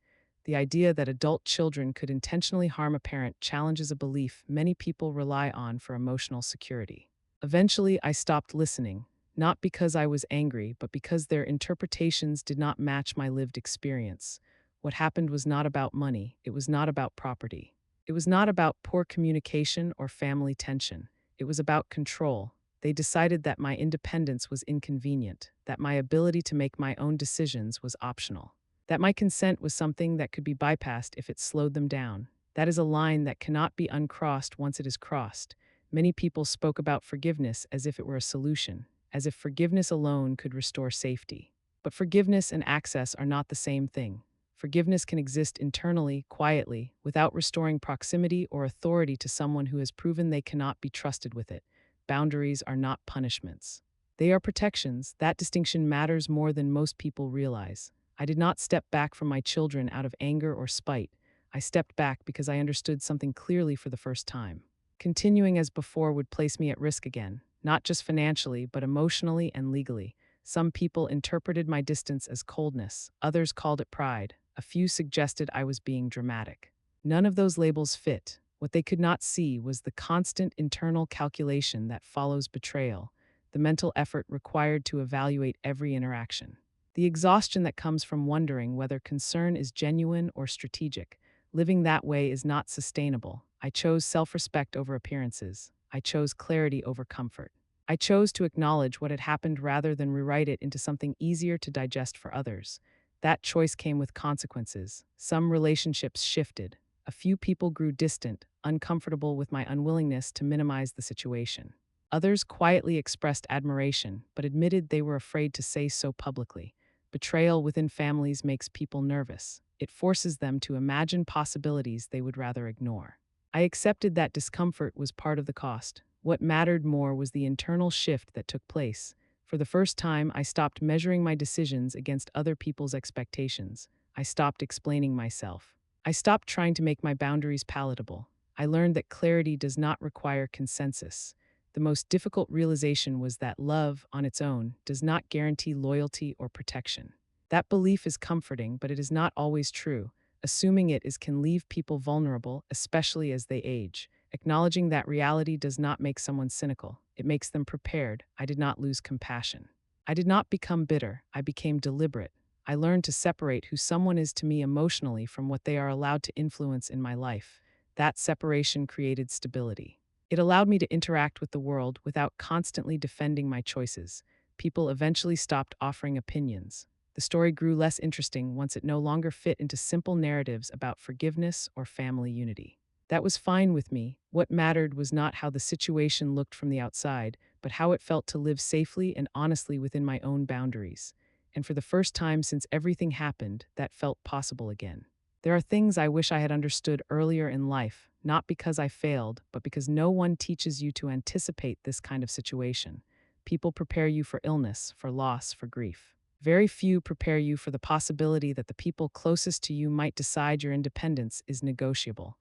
[SPEAKER 1] The idea that adult children could intentionally harm a parent challenges a belief many people rely on for emotional security. Eventually, I stopped listening. Not because I was angry, but because their interpretations did not match my lived experience. What happened was not about money. It was not about property. It was not about poor communication or family tension. It was about control. They decided that my independence was inconvenient, that my ability to make my own decisions was optional, that my consent was something that could be bypassed if it slowed them down. That is a line that cannot be uncrossed once it is crossed. Many people spoke about forgiveness as if it were a solution, as if forgiveness alone could restore safety. But forgiveness and access are not the same thing. Forgiveness can exist internally, quietly, without restoring proximity or authority to someone who has proven they cannot be trusted with it. Boundaries are not punishments. They are protections. That distinction matters more than most people realize. I did not step back from my children out of anger or spite. I stepped back because I understood something clearly for the first time. Continuing as before would place me at risk again, not just financially, but emotionally and legally. Some people interpreted my distance as coldness, others called it pride, a few suggested I was being dramatic. None of those labels fit. What they could not see was the constant internal calculation that follows betrayal, the mental effort required to evaluate every interaction, the exhaustion that comes from wondering whether concern is genuine or strategic. Living that way is not sustainable. I chose self-respect over appearances. I chose clarity over comfort. I chose to acknowledge what had happened rather than rewrite it into something easier to digest for others. That choice came with consequences. Some relationships shifted. A few people grew distant, uncomfortable with my unwillingness to minimize the situation. Others quietly expressed admiration, but admitted they were afraid to say so publicly. Betrayal within families makes people nervous. It forces them to imagine possibilities they would rather ignore. I accepted that discomfort was part of the cost. What mattered more was the internal shift that took place. For the first time, I stopped measuring my decisions against other people's expectations. I stopped explaining myself. I stopped trying to make my boundaries palatable. I learned that clarity does not require consensus. The most difficult realization was that love, on its own, does not guarantee loyalty or protection. That belief is comforting, but it is not always true. Assuming it is can leave people vulnerable, especially as they age. Acknowledging that reality does not make someone cynical. It makes them prepared. I did not lose compassion. I did not become bitter. I became deliberate. I learned to separate who someone is to me emotionally from what they are allowed to influence in my life. That separation created stability. It allowed me to interact with the world without constantly defending my choices. People eventually stopped offering opinions. The story grew less interesting once it no longer fit into simple narratives about forgiveness or family unity. That was fine with me. What mattered was not how the situation looked from the outside, but how it felt to live safely and honestly within my own boundaries. And for the first time since everything happened, that felt possible again. There are things I wish I had understood earlier in life, not because I failed, but because no one teaches you to anticipate this kind of situation. People prepare you for illness, for loss, for grief. Very few prepare you for the possibility that the people closest to you might decide your independence is negotiable.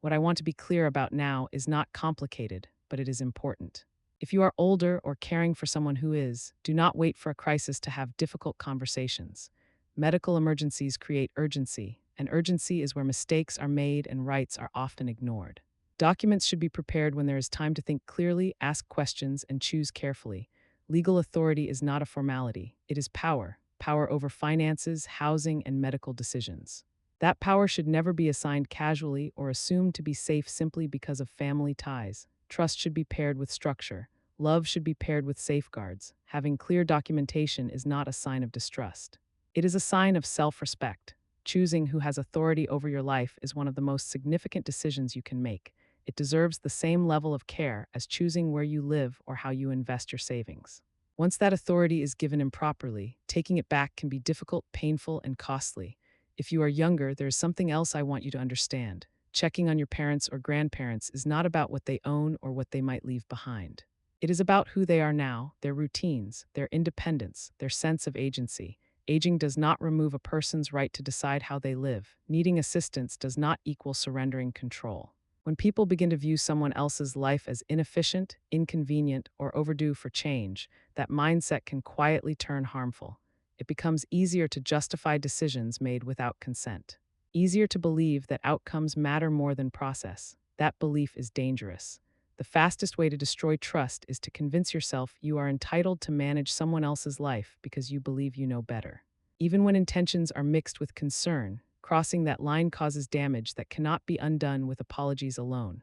[SPEAKER 1] What I want to be clear about now is not complicated, but it is important. If you are older or caring for someone who is, do not wait for a crisis to have difficult conversations. Medical emergencies create urgency, and urgency is where mistakes are made and rights are often ignored. Documents should be prepared when there is time to think clearly, ask questions, and choose carefully. Legal authority is not a formality, it is power, power over finances, housing, and medical decisions. That power should never be assigned casually or assumed to be safe simply because of family ties. Trust should be paired with structure. Love should be paired with safeguards. Having clear documentation is not a sign of distrust. It is a sign of self-respect. Choosing who has authority over your life is one of the most significant decisions you can make. It deserves the same level of care as choosing where you live or how you invest your savings. Once that authority is given improperly, taking it back can be difficult, painful, and costly. If you are younger, there is something else I want you to understand. Checking on your parents or grandparents is not about what they own or what they might leave behind. It is about who they are now, their routines, their independence, their sense of agency. Aging does not remove a person's right to decide how they live. Needing assistance does not equal surrendering control. When people begin to view someone else's life as inefficient, inconvenient, or overdue for change, that mindset can quietly turn harmful. It becomes easier to justify decisions made without consent. Easier to believe that outcomes matter more than process. That belief is dangerous. The fastest way to destroy trust is to convince yourself you are entitled to manage someone else's life because you believe you know better. Even when intentions are mixed with concern, crossing that line causes damage that cannot be undone with apologies alone.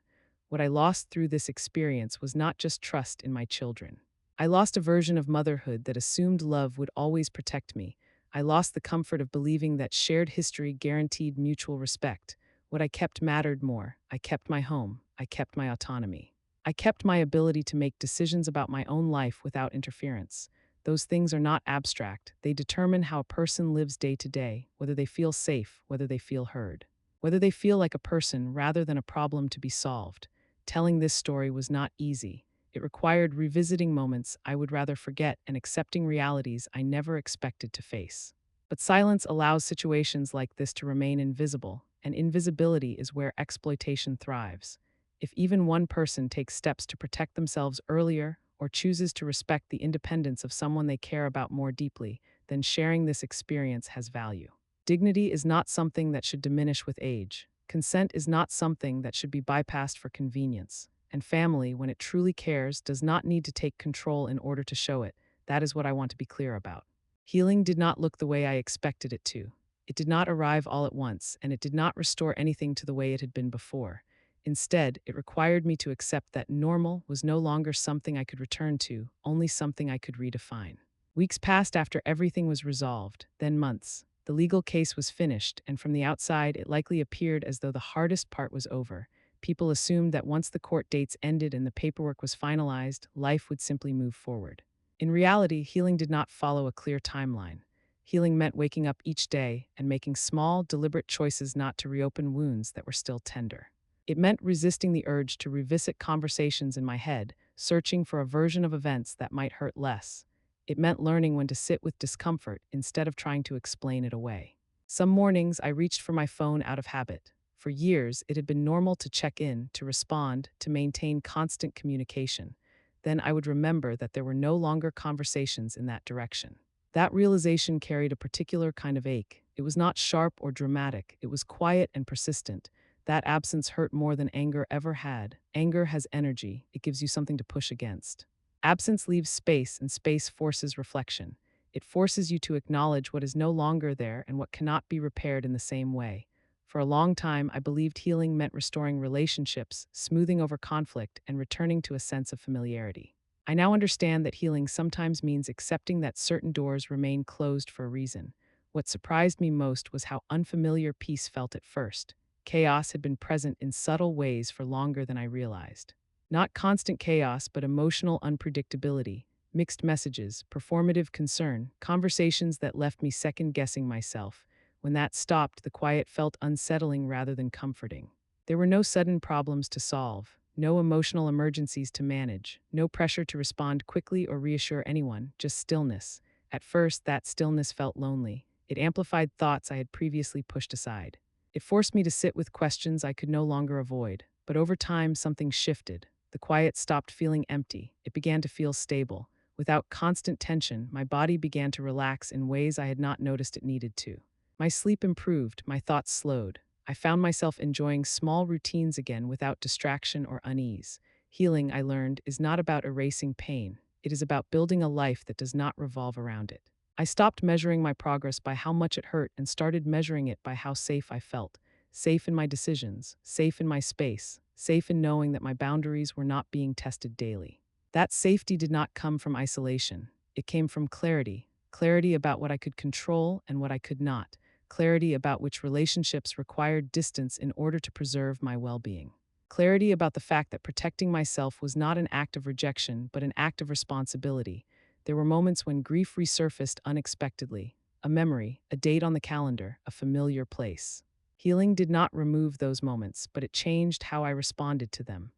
[SPEAKER 1] What I lost through this experience was not just trust in my children. I lost a version of motherhood that assumed love would always protect me. I lost the comfort of believing that shared history guaranteed mutual respect. What I kept mattered more. I kept my home. I kept my autonomy. I kept my ability to make decisions about my own life without interference. Those things are not abstract. They determine how a person lives day to day, whether they feel safe, whether they feel heard, whether they feel like a person rather than a problem to be solved. Telling this story was not easy. It required revisiting moments I would rather forget and accepting realities I never expected to face. But silence allows situations like this to remain invisible, and invisibility is where exploitation thrives. If even one person takes steps to protect themselves earlier or chooses to respect the independence of someone they care about more deeply, then sharing this experience has value. Dignity is not something that should diminish with age. Consent is not something that should be bypassed for convenience. And family, when it truly cares, does not need to take control in order to show it. That is what I want to be clear about. Healing did not look the way I expected it to. It did not arrive all at once, and it did not restore anything to the way it had been before. Instead, it required me to accept that normal was no longer something I could return to, only something I could redefine. Weeks passed after everything was resolved, then months. The legal case was finished, and from the outside, it likely appeared as though the hardest part was over. People assumed that once the court dates ended and the paperwork was finalized, life would simply move forward. In reality, healing did not follow a clear timeline. Healing meant waking up each day and making small, deliberate choices not to reopen wounds that were still tender. It meant resisting the urge to revisit conversations in my head, searching for a version of events that might hurt less. It meant learning when to sit with discomfort instead of trying to explain it away. Some mornings I reached for my phone out of habit. For years, it had been normal to check in, to respond, to maintain constant communication. Then I would remember that there were no longer conversations in that direction. That realization carried a particular kind of ache. It was not sharp or dramatic, it was quiet and persistent. That absence hurt more than anger ever had. Anger has energy, it gives you something to push against. Absence leaves space, and space forces reflection. It forces you to acknowledge what is no longer there and what cannot be repaired in the same way. For a long time, I believed healing meant restoring relationships, smoothing over conflict, and returning to a sense of familiarity. I now understand that healing sometimes means accepting that certain doors remain closed for a reason. What surprised me most was how unfamiliar peace felt at first. Chaos had been present in subtle ways for longer than I realized. Not constant chaos, but emotional unpredictability, mixed messages, performative concern, conversations that left me second guessing myself. When that stopped, the quiet felt unsettling rather than comforting. There were no sudden problems to solve, no emotional emergencies to manage, no pressure to respond quickly or reassure anyone, just stillness. At first, that stillness felt lonely. It amplified thoughts I had previously pushed aside. It forced me to sit with questions I could no longer avoid. But over time, something shifted. The quiet stopped feeling empty. It began to feel stable. Without constant tension, my body began to relax in ways I had not noticed it needed to. My sleep improved, my thoughts slowed. I found myself enjoying small routines again without distraction or unease. Healing, I learned, is not about erasing pain. It is about building a life that does not revolve around it. I stopped measuring my progress by how much it hurt and started measuring it by how safe I felt. Safe in my decisions, safe in my space, safe in knowing that my boundaries were not being tested daily. That safety did not come from isolation. It came from clarity. Clarity about what I could control and what I could not. Clarity about which relationships required distance in order to preserve my well-being. Clarity about the fact that protecting myself was not an act of rejection, but an act of responsibility. There were moments when grief resurfaced unexpectedly. A memory, a date on the calendar, a familiar place. Healing did not remove those moments, but it changed how I responded to them.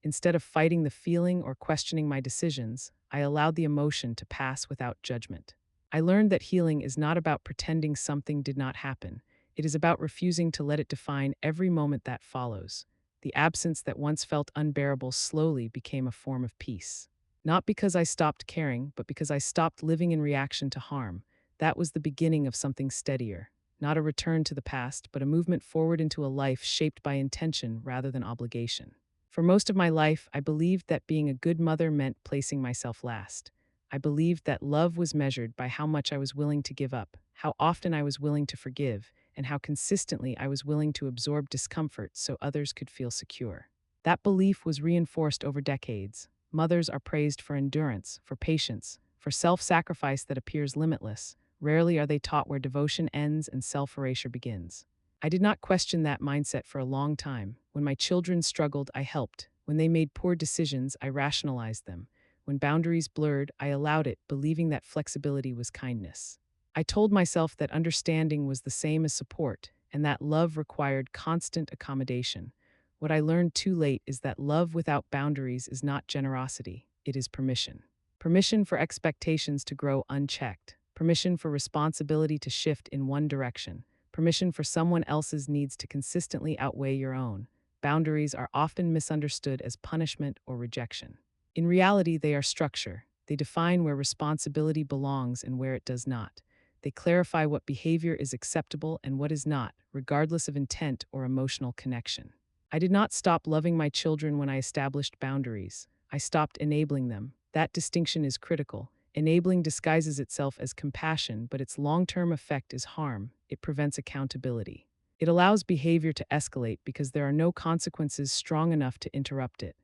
[SPEAKER 1] Instead of fighting the feeling or questioning my decisions, I allowed the emotion to pass without judgment. I learned that healing is not about pretending something did not happen. It is about refusing to let it define every moment that follows. The absence that once felt unbearable slowly became a form of peace. Not because I stopped caring, but because I stopped living in reaction to harm. That was the beginning of something steadier. Not a return to the past, but a movement forward into a life shaped by intention rather than obligation. For most of my life, I believed that being a good mother meant placing myself last. I believed that love was measured by how much I was willing to give up, how often I was willing to forgive, and how consistently I was willing to absorb discomfort so others could feel secure. That belief was reinforced over decades. Mothers are praised for endurance, for patience, for self-sacrifice that appears limitless. Rarely are they taught where devotion ends and self-erasure begins. I did not question that mindset for a long time. When my children struggled, I helped. When they made poor decisions, I rationalized them. When boundaries blurred, I allowed it, believing that flexibility was kindness. I told myself that understanding was the same as support, and that love required constant accommodation. What I learned too late is that love without boundaries is not generosity, it is permission. Permission for expectations to grow unchecked. Permission for responsibility to shift in one direction. Permission for someone else's needs to consistently outweigh your own. Boundaries are often misunderstood as punishment or rejection. In reality, they are structure. They define where responsibility belongs and where it does not. They clarify what behavior is acceptable and what is not, regardless of intent or emotional connection. I did not stop loving my children when I established boundaries. I stopped enabling them. That distinction is critical. Enabling disguises itself as compassion, but its long-term effect is harm. It prevents accountability. It allows behavior to escalate because there are no consequences strong enough to interrupt it.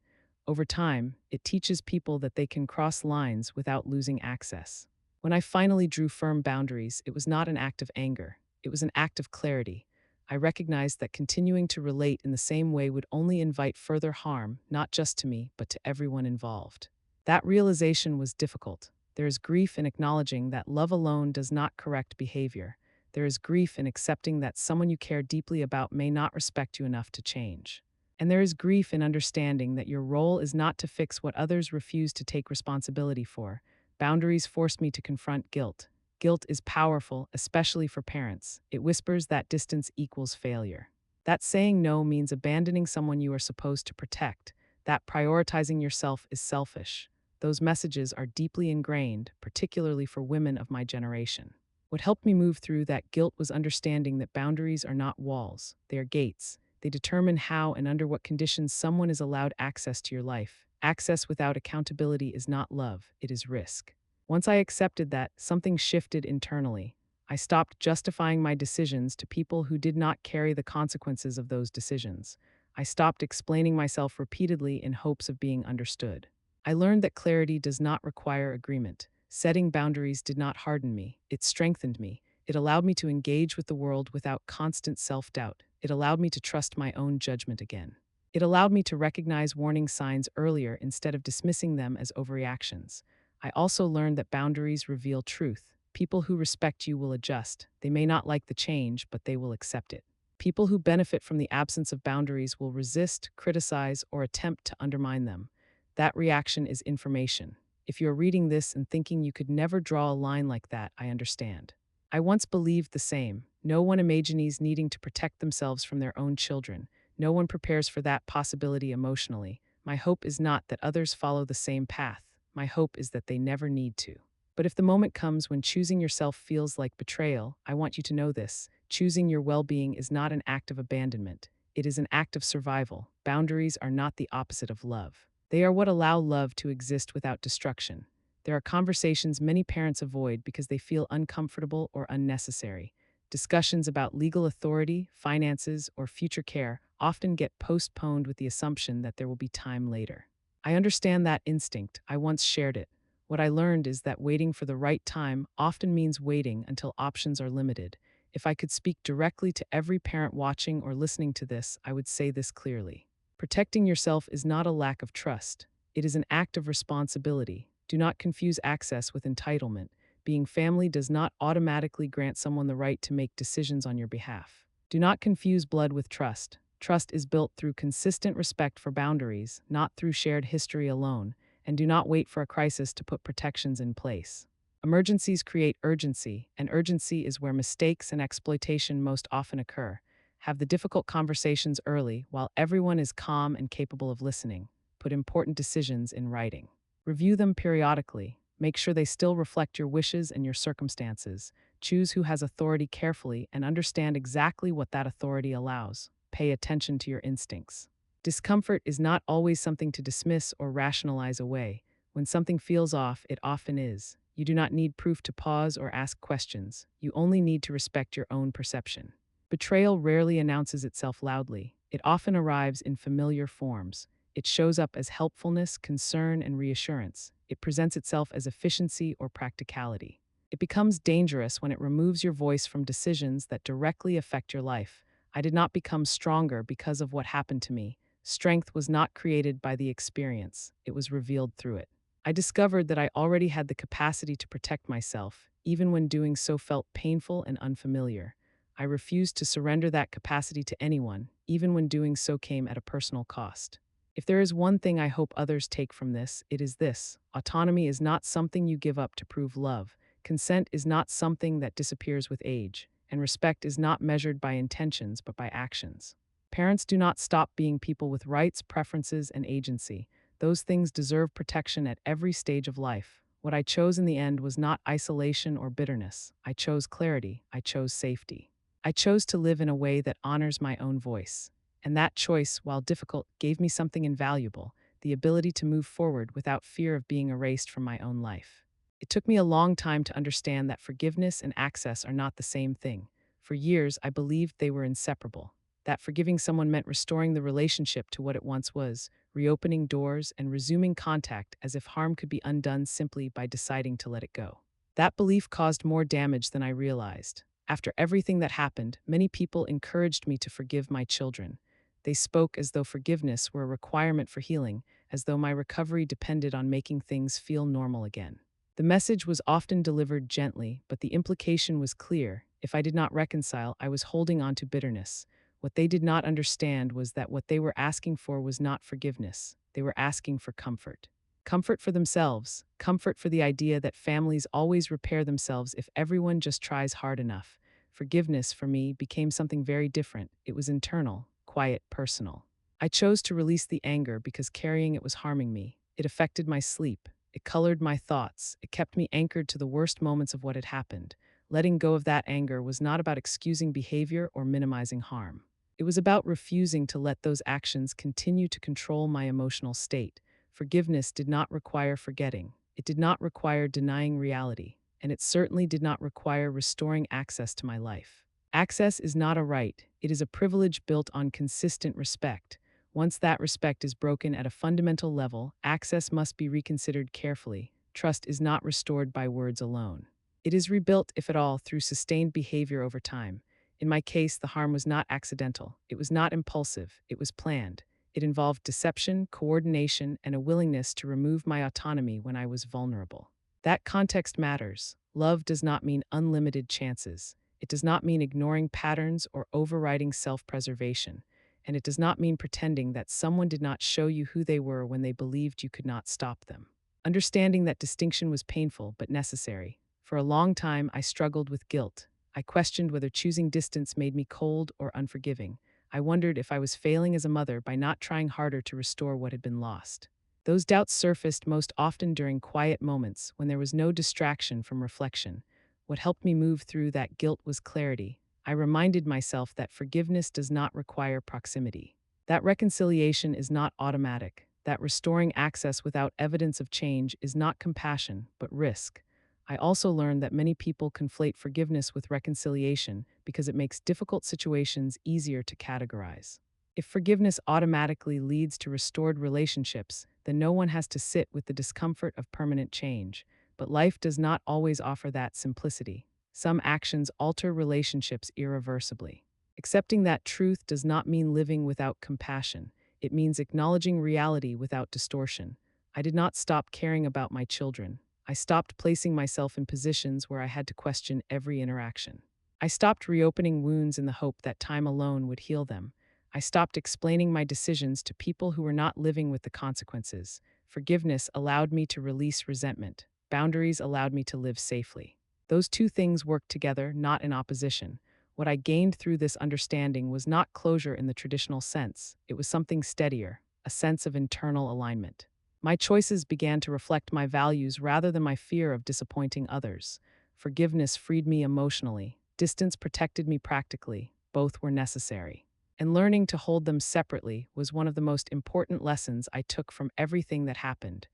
[SPEAKER 1] Over time, it teaches people that they can cross lines without losing access. When I finally drew firm boundaries, it was not an act of anger. It was an act of clarity. I recognized that continuing to relate in the same way would only invite further harm, not just to me, but to everyone involved. That realization was difficult. There is grief in acknowledging that love alone does not correct behavior. There is grief in accepting that someone you care deeply about may not respect you enough to change. And there is grief in understanding that your role is not to fix what others refuse to take responsibility for. Boundaries forced me to confront guilt. Guilt is powerful, especially for parents. It whispers that distance equals failure. That saying no means abandoning someone you are supposed to protect. That prioritizing yourself is selfish. Those messages are deeply ingrained, particularly for women of my generation. What helped me move through that guilt was understanding that boundaries are not walls, they are gates. They determine how and under what conditions someone is allowed access to your life. Access without accountability is not love, it is risk. Once I accepted that, something shifted internally. I stopped justifying my decisions to people who did not carry the consequences of those decisions. I stopped explaining myself repeatedly in hopes of being understood. I learned that clarity does not require agreement. Setting boundaries did not harden me, it strengthened me. It allowed me to engage with the world without constant self doubt. It allowed me to trust my own judgment again. It allowed me to recognize warning signs earlier instead of dismissing them as overreactions. I also learned that boundaries reveal truth. People who respect you will adjust. They may not like the change, but they will accept it. People who benefit from the absence of boundaries will resist, criticize, or attempt to undermine them. That reaction is information. If you're reading this and thinking you could never draw a line like that, I understand. I once believed the same. No one imagines needing to protect themselves from their own children. No one prepares for that possibility emotionally. My hope is not that others follow the same path. My hope is that they never need to. But if the moment comes when choosing yourself feels like betrayal, I want you to know this. Choosing your well being is not an act of abandonment, it is an act of survival. Boundaries are not the opposite of love. They are what allow love to exist without destruction. There are conversations many parents avoid because they feel uncomfortable or unnecessary. Discussions about legal authority, finances, or future care often get postponed with the assumption that there will be time later. I understand that instinct. I once shared it. What I learned is that waiting for the right time often means waiting until options are limited. If I could speak directly to every parent watching or listening to this, I would say this clearly. Protecting yourself is not a lack of trust. It is an act of responsibility. Do not confuse access with entitlement. Being family does not automatically grant someone the right to make decisions on your behalf. Do not confuse blood with trust. Trust is built through consistent respect for boundaries, not through shared history alone, and do not wait for a crisis to put protections in place. Emergencies create urgency, and urgency is where mistakes and exploitation most often occur. Have the difficult conversations early while everyone is calm and capable of listening. Put important decisions in writing. Review them periodically. Make sure they still reflect your wishes and your circumstances. Choose who has authority carefully and understand exactly what that authority allows. Pay attention to your instincts. Discomfort is not always something to dismiss or rationalize away. When something feels off, it often is. You do not need proof to pause or ask questions. You only need to respect your own perception. Betrayal rarely announces itself loudly. It often arrives in familiar forms. It shows up as helpfulness, concern, and reassurance. It presents itself as efficiency or practicality. It becomes dangerous when it removes your voice from decisions that directly affect your life. I did not become stronger because of what happened to me. Strength was not created by the experience, it was revealed through it. I discovered that I already had the capacity to protect myself, even when doing so felt painful and unfamiliar. I refused to surrender that capacity to anyone, even when doing so came at a personal cost. If there is one thing I hope others take from this, it is this: autonomy is not something you give up to prove love, consent is not something that disappears with age, and respect is not measured by intentions but by actions. Parents do not stop being people with rights, preferences, and agency. Those things deserve protection at every stage of life. What I chose in the end was not isolation or bitterness. I chose clarity. I chose safety. I chose to live in a way that honors my own voice. And that choice, while difficult, gave me something invaluable: the ability to move forward without fear of being erased from my own life. It took me a long time to understand that forgiveness and access are not the same thing. For years, I believed they were inseparable. That forgiving someone meant restoring the relationship to what it once was, reopening doors and resuming contact as if harm could be undone simply by deciding to let it go. That belief caused more damage than I realized. After everything that happened, many people encouraged me to forgive my children. They spoke as though forgiveness were a requirement for healing, as though my recovery depended on making things feel normal again. The message was often delivered gently, but the implication was clear. If I did not reconcile, I was holding on to bitterness. What they did not understand was that what they were asking for was not forgiveness. They were asking for comfort. Comfort for themselves, comfort for the idea that families always repair themselves if everyone just tries hard enough. Forgiveness, for me, became something very different. It was internal, quiet, personal. I chose to release the anger because carrying it was harming me. It affected my sleep. It colored my thoughts. It kept me anchored to the worst moments of what had happened. Letting go of that anger was not about excusing behavior or minimizing harm. It was about refusing to let those actions continue to control my emotional state. Forgiveness did not require forgetting. It did not require denying reality, and it certainly did not require restoring access to my life. Access is not a right, it is a privilege built on consistent respect. Once that respect is broken at a fundamental level, access must be reconsidered carefully. Trust is not restored by words alone. It is rebuilt, if at all, through sustained behavior over time. In my case, the harm was not accidental, it was not impulsive, it was planned. It involved deception, coordination, and a willingness to remove my autonomy when I was vulnerable. That context matters. Love does not mean unlimited chances. It does not mean ignoring patterns or overriding self-preservation. And it does not mean pretending that someone did not show you who they were when they believed you could not stop them. Understanding that distinction was painful but necessary. For a long time, I struggled with guilt. I questioned whether choosing distance made me cold or unforgiving. I wondered if I was failing as a mother by not trying harder to restore what had been lost. Those doubts surfaced most often during quiet moments when there was no distraction from reflection. What helped me move through that guilt was clarity. I reminded myself that forgiveness does not require proximity, that reconciliation is not automatic, that restoring access without evidence of change is not compassion, but risk. I also learned that many people conflate forgiveness with reconciliation because it makes difficult situations easier to categorize. If forgiveness automatically leads to restored relationships, then no one has to sit with the discomfort of permanent change. But life does not always offer that simplicity. Some actions alter relationships irreversibly. Accepting that truth does not mean living without compassion. It means acknowledging reality without distortion. I did not stop caring about my children. I stopped placing myself in positions where I had to question every interaction. I stopped reopening wounds in the hope that time alone would heal them. I stopped explaining my decisions to people who were not living with the consequences. Forgiveness allowed me to release resentment. Boundaries allowed me to live safely. Those two things worked together, not in opposition. What I gained through this understanding was not closure in the traditional sense. It was something steadier, a sense of internal alignment. My choices began to reflect my values rather than my fear of disappointing others. Forgiveness freed me emotionally. Distance protected me practically. Both were necessary. And learning to hold them separately was one of the most important lessons I took from everything that happened.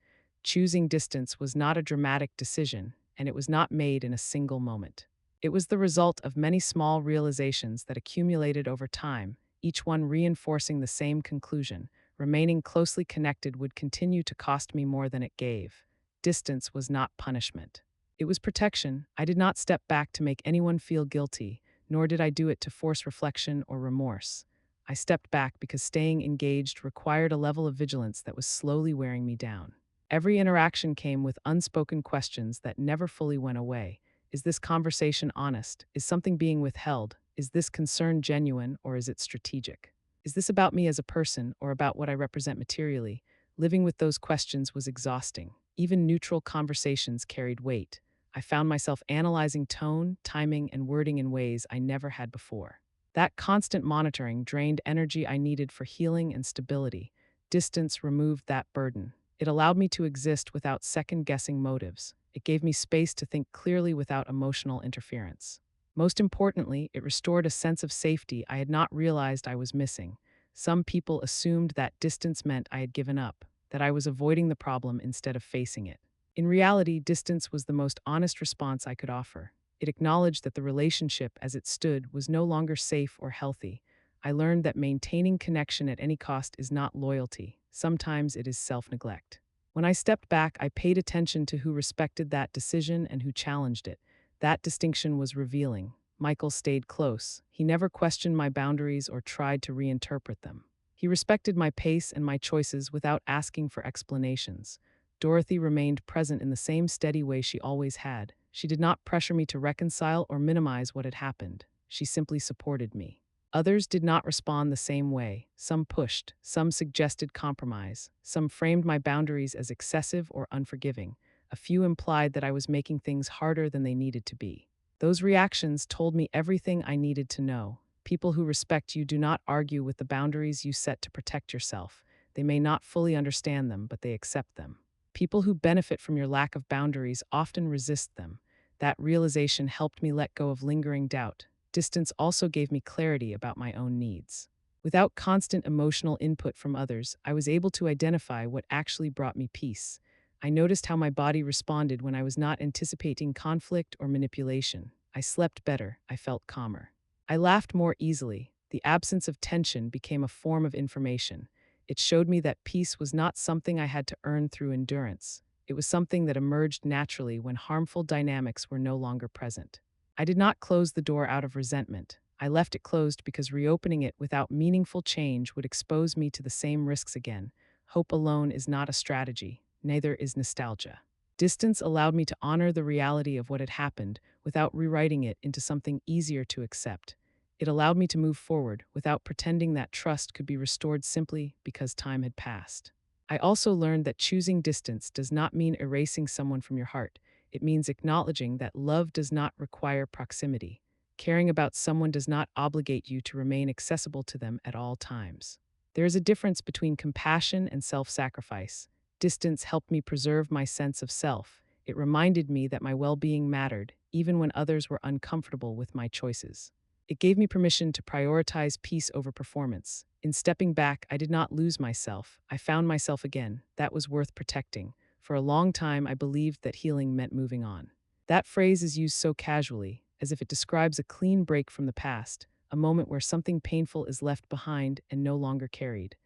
[SPEAKER 1] Choosing distance was not a dramatic decision, and it was not made in a single moment. It was the result of many small realizations that accumulated over time, each one reinforcing the same conclusion. Remaining closely connected would continue to cost me more than it gave. Distance was not punishment. It was protection. I did not step back to make anyone feel guilty, nor did I do it to force reflection or remorse. I stepped back because staying engaged required a level of vigilance that was slowly wearing me down. Every interaction came with unspoken questions that never fully went away. Is this conversation honest? Is something being withheld? Is this concern genuine or is it strategic? Is this about me as a person or about what I represent materially? Living with those questions was exhausting. Even neutral conversations carried weight. I found myself analyzing tone, timing, and wording in ways I never had before. That constant monitoring drained energy I needed for healing and stability. Distance removed that burden. It allowed me to exist without second-guessing motives. It gave me space to think clearly without emotional interference. Most importantly, it restored a sense of safety I had not realized I was missing. Some people assumed that distance meant I had given up, that I was avoiding the problem instead of facing it. In reality, distance was the most honest response I could offer. It acknowledged that the relationship as it stood was no longer safe or healthy. I learned that maintaining connection at any cost is not loyalty. Sometimes it is self-neglect. When I stepped back, I paid attention to who respected that decision and who challenged it. That distinction was revealing. Michael stayed close. He never questioned my boundaries or tried to reinterpret them. He respected my pace and my choices without asking for explanations. Dorothy remained present in the same steady way she always had. She did not pressure me to reconcile or minimize what had happened. She simply supported me. Others did not respond the same way. Some pushed, some suggested compromise, some framed my boundaries as excessive or unforgiving. A few implied that I was making things harder than they needed to be. Those reactions told me everything I needed to know. People who respect you do not argue with the boundaries you set to protect yourself. They may not fully understand them, but they accept them. People who benefit from your lack of boundaries often resist them. That realization helped me let go of lingering doubt. Distance also gave me clarity about my own needs. Without constant emotional input from others, I was able to identify what actually brought me peace. I noticed how my body responded when I was not anticipating conflict or manipulation. I slept better. I felt calmer. I laughed more easily. The absence of tension became a form of information. It showed me that peace was not something I had to earn through endurance. It was something that emerged naturally when harmful dynamics were no longer present. I did not close the door out of resentment. I left it closed because reopening it without meaningful change would expose me to the same risks again. Hope alone is not a strategy, neither is nostalgia. Distance allowed me to honor the reality of what had happened without rewriting it into something easier to accept. It allowed me to move forward without pretending that trust could be restored simply because time had passed. I also learned that choosing distance does not mean erasing someone from your heart. It means acknowledging that love does not require proximity. Caring about someone does not obligate you to remain accessible to them at all times. There is a difference between compassion and self-sacrifice. Distance helped me preserve my sense of self. It reminded me that my well-being mattered, even when others were uncomfortable with my choices. It gave me permission to prioritize peace over performance. In stepping back, I did not lose myself. I found myself again. That was worth protecting. For a long time, I believed that healing meant moving on. That phrase is used so casually, as if it describes a clean break from the past, a moment where something painful is left behind and no longer carried.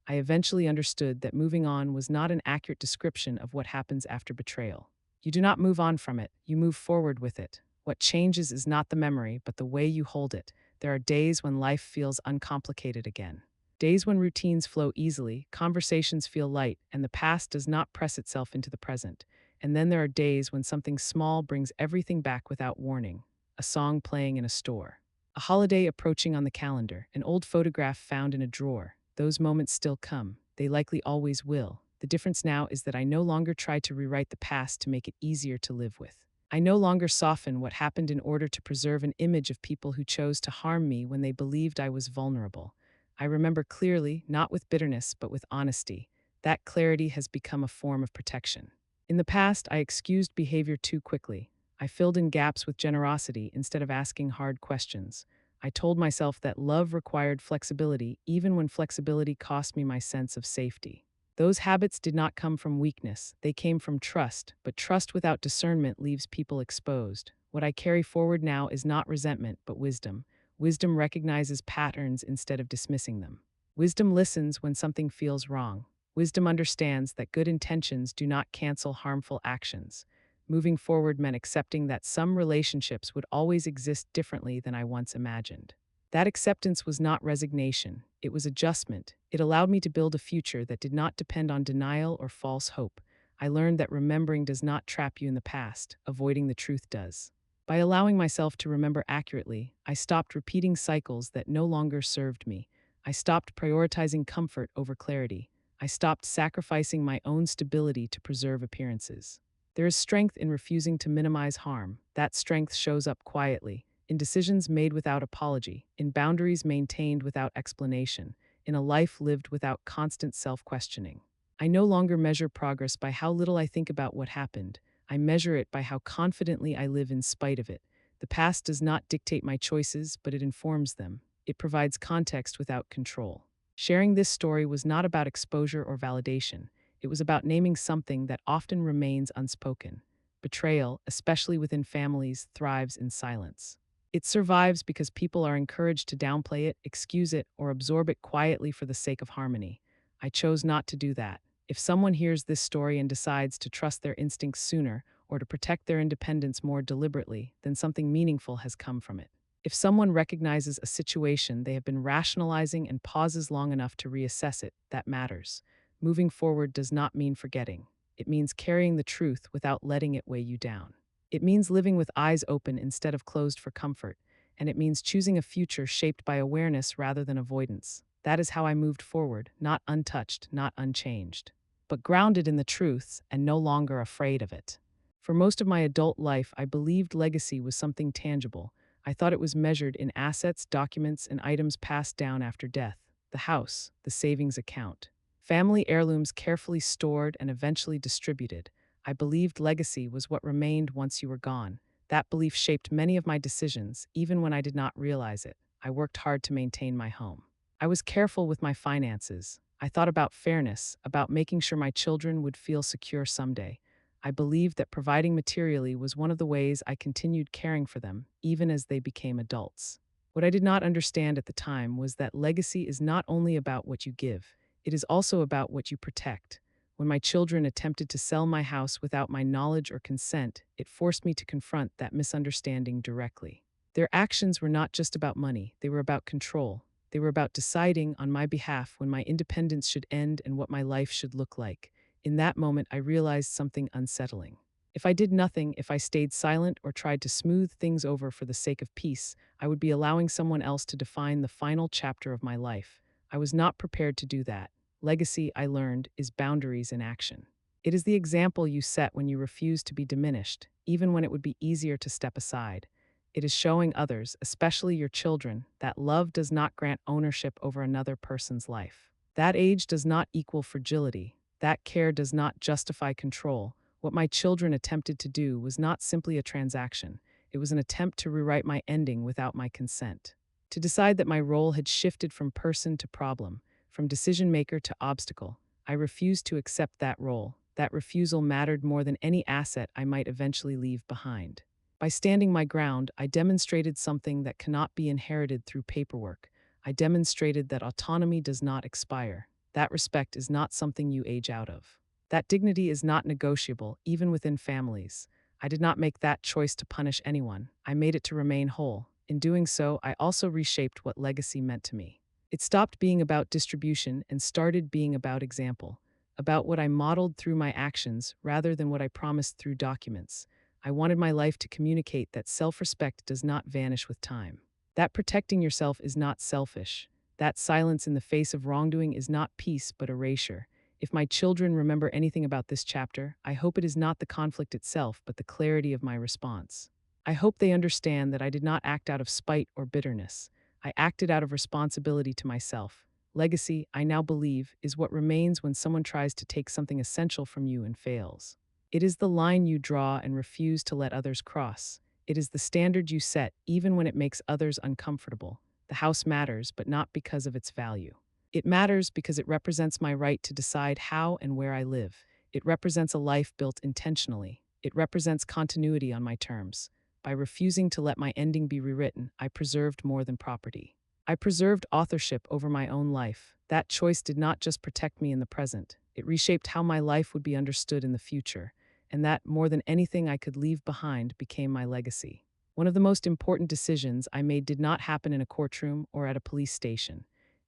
[SPEAKER 1] I eventually understood that moving on was not an accurate description of what happens after betrayal. You do not move on from it, you move forward with it. What changes is not the memory, but the way you hold it. There are days when life feels uncomplicated again. Days when routines flow easily, conversations feel light, and the past does not press itself into the present. And then there are days when something small brings everything back without warning. A song playing in a store, a holiday approaching on the calendar, an old photograph found in a drawer. Those moments still come. They likely always will. The difference now is that I no longer try to rewrite the past to make it easier to live with. I no longer soften what happened in order to preserve an image of people who chose to harm me when they believed I was vulnerable. I remember clearly, not with bitterness, but with honesty. That clarity has become a form of protection. In the past, I excused behavior too quickly. I filled in gaps with generosity instead of asking hard questions. I told myself that love required flexibility, even when flexibility cost me my sense of safety. Those habits did not come from weakness, they came from trust, but trust without discernment leaves people exposed. What I carry forward now is not resentment, but wisdom. Wisdom recognizes patterns instead of dismissing them. Wisdom listens when something feels wrong. Wisdom understands that good intentions do not cancel harmful actions. Moving forward meant accepting that some relationships would always exist differently than I once imagined. That acceptance was not resignation, it was adjustment. It allowed me to build a future that did not depend on denial or false hope. I learned that remembering does not trap you in the past, avoiding the truth does. By allowing myself to remember accurately, I stopped repeating cycles that no longer served me. I stopped prioritizing comfort over clarity. I stopped sacrificing my own stability to preserve appearances. There is strength in refusing to minimize harm. That strength shows up quietly, in decisions made without apology, in boundaries maintained without explanation, in a life lived without constant self-questioning. I no longer measure progress by how little I think about what happened. I measure it by how confidently I live in spite of it. The past does not dictate my choices, but it informs them. It provides context without control. Sharing this story was not about exposure or validation. It was about naming something that often remains unspoken. Betrayal, especially within families, thrives in silence. It survives because people are encouraged to downplay it, excuse it, or absorb it quietly for the sake of harmony. I chose not to do that. If someone hears this story and decides to trust their instincts sooner or to protect their independence more deliberately, then something meaningful has come from it. If someone recognizes a situation they have been rationalizing and pauses long enough to reassess it, that matters. Moving forward does not mean forgetting. It means carrying the truth without letting it weigh you down. It means living with eyes open instead of closed for comfort, and it means choosing a future shaped by awareness rather than avoidance. That is how I moved forward, not untouched, not unchanged, but grounded in the truths and no longer afraid of it. For most of my adult life, I believed legacy was something tangible. I thought it was measured in assets, documents, and items passed down after death: the house, the savings account, family heirlooms carefully stored and eventually distributed. I believed legacy was what remained once you were gone. That belief shaped many of my decisions, even when I did not realize it. I worked hard to maintain my home. I was careful with my finances. I thought about fairness, about making sure my children would feel secure someday. I believed that providing materially was one of the ways I continued caring for them, even as they became adults. What I did not understand at the time was that legacy is not only about what you give, it is also about what you protect. When my children attempted to sell my house without my knowledge or consent, it forced me to confront that misunderstanding directly. Their actions were not just about money, they were about control. They were about deciding on my behalf when my independence should end and what my life should look like. In that moment, I realized something unsettling. If I did nothing, if I stayed silent or tried to smooth things over for the sake of peace, I would be allowing someone else to define the final chapter of my life. I was not prepared to do that. Legacy, I learned, is boundaries in action. It is the example you set when you refuse to be diminished, even when it would be easier to step aside. It is showing others, especially your children, that love does not grant ownership over another person's life. That age does not equal fragility. That care does not justify control. What my children attempted to do was not simply a transaction. It was an attempt to rewrite my ending without my consent. To decide that my role had shifted from person to problem, from decision maker to obstacle, I refused to accept that role. That refusal mattered more than any asset I might eventually leave behind. By standing my ground, I demonstrated something that cannot be inherited through paperwork. I demonstrated that autonomy does not expire. That respect is not something you age out of. That dignity is not negotiable, even within families. I did not make that choice to punish anyone. I made it to remain whole. In doing so, I also reshaped what legacy meant to me. It stopped being about distribution and started being about example, about what I modeled through my actions rather than what I promised through documents. I wanted my life to communicate that self-respect does not vanish with time, that protecting yourself is not selfish, that silence in the face of wrongdoing is not peace but erasure. If my children remember anything about this chapter, I hope it is not the conflict itself but the clarity of my response. I hope they understand that I did not act out of spite or bitterness. I acted out of responsibility to myself. Legacy, I now believe, is what remains when someone tries to take something essential from you and fails. It is the line you draw and refuse to let others cross. It is the standard you set, even when it makes others uncomfortable. The house matters, but not because of its value. It matters because it represents my right to decide how and where I live. It represents a life built intentionally. It represents continuity on my terms. By refusing to let my ending be rewritten, I preserved more than property. I preserved authorship over my own life. That choice did not just protect me in the present, it reshaped how my life would be understood in the future. And that, more than anything I could leave behind, became my legacy. One of the most important decisions I made did not happen in a courtroom or at a police station.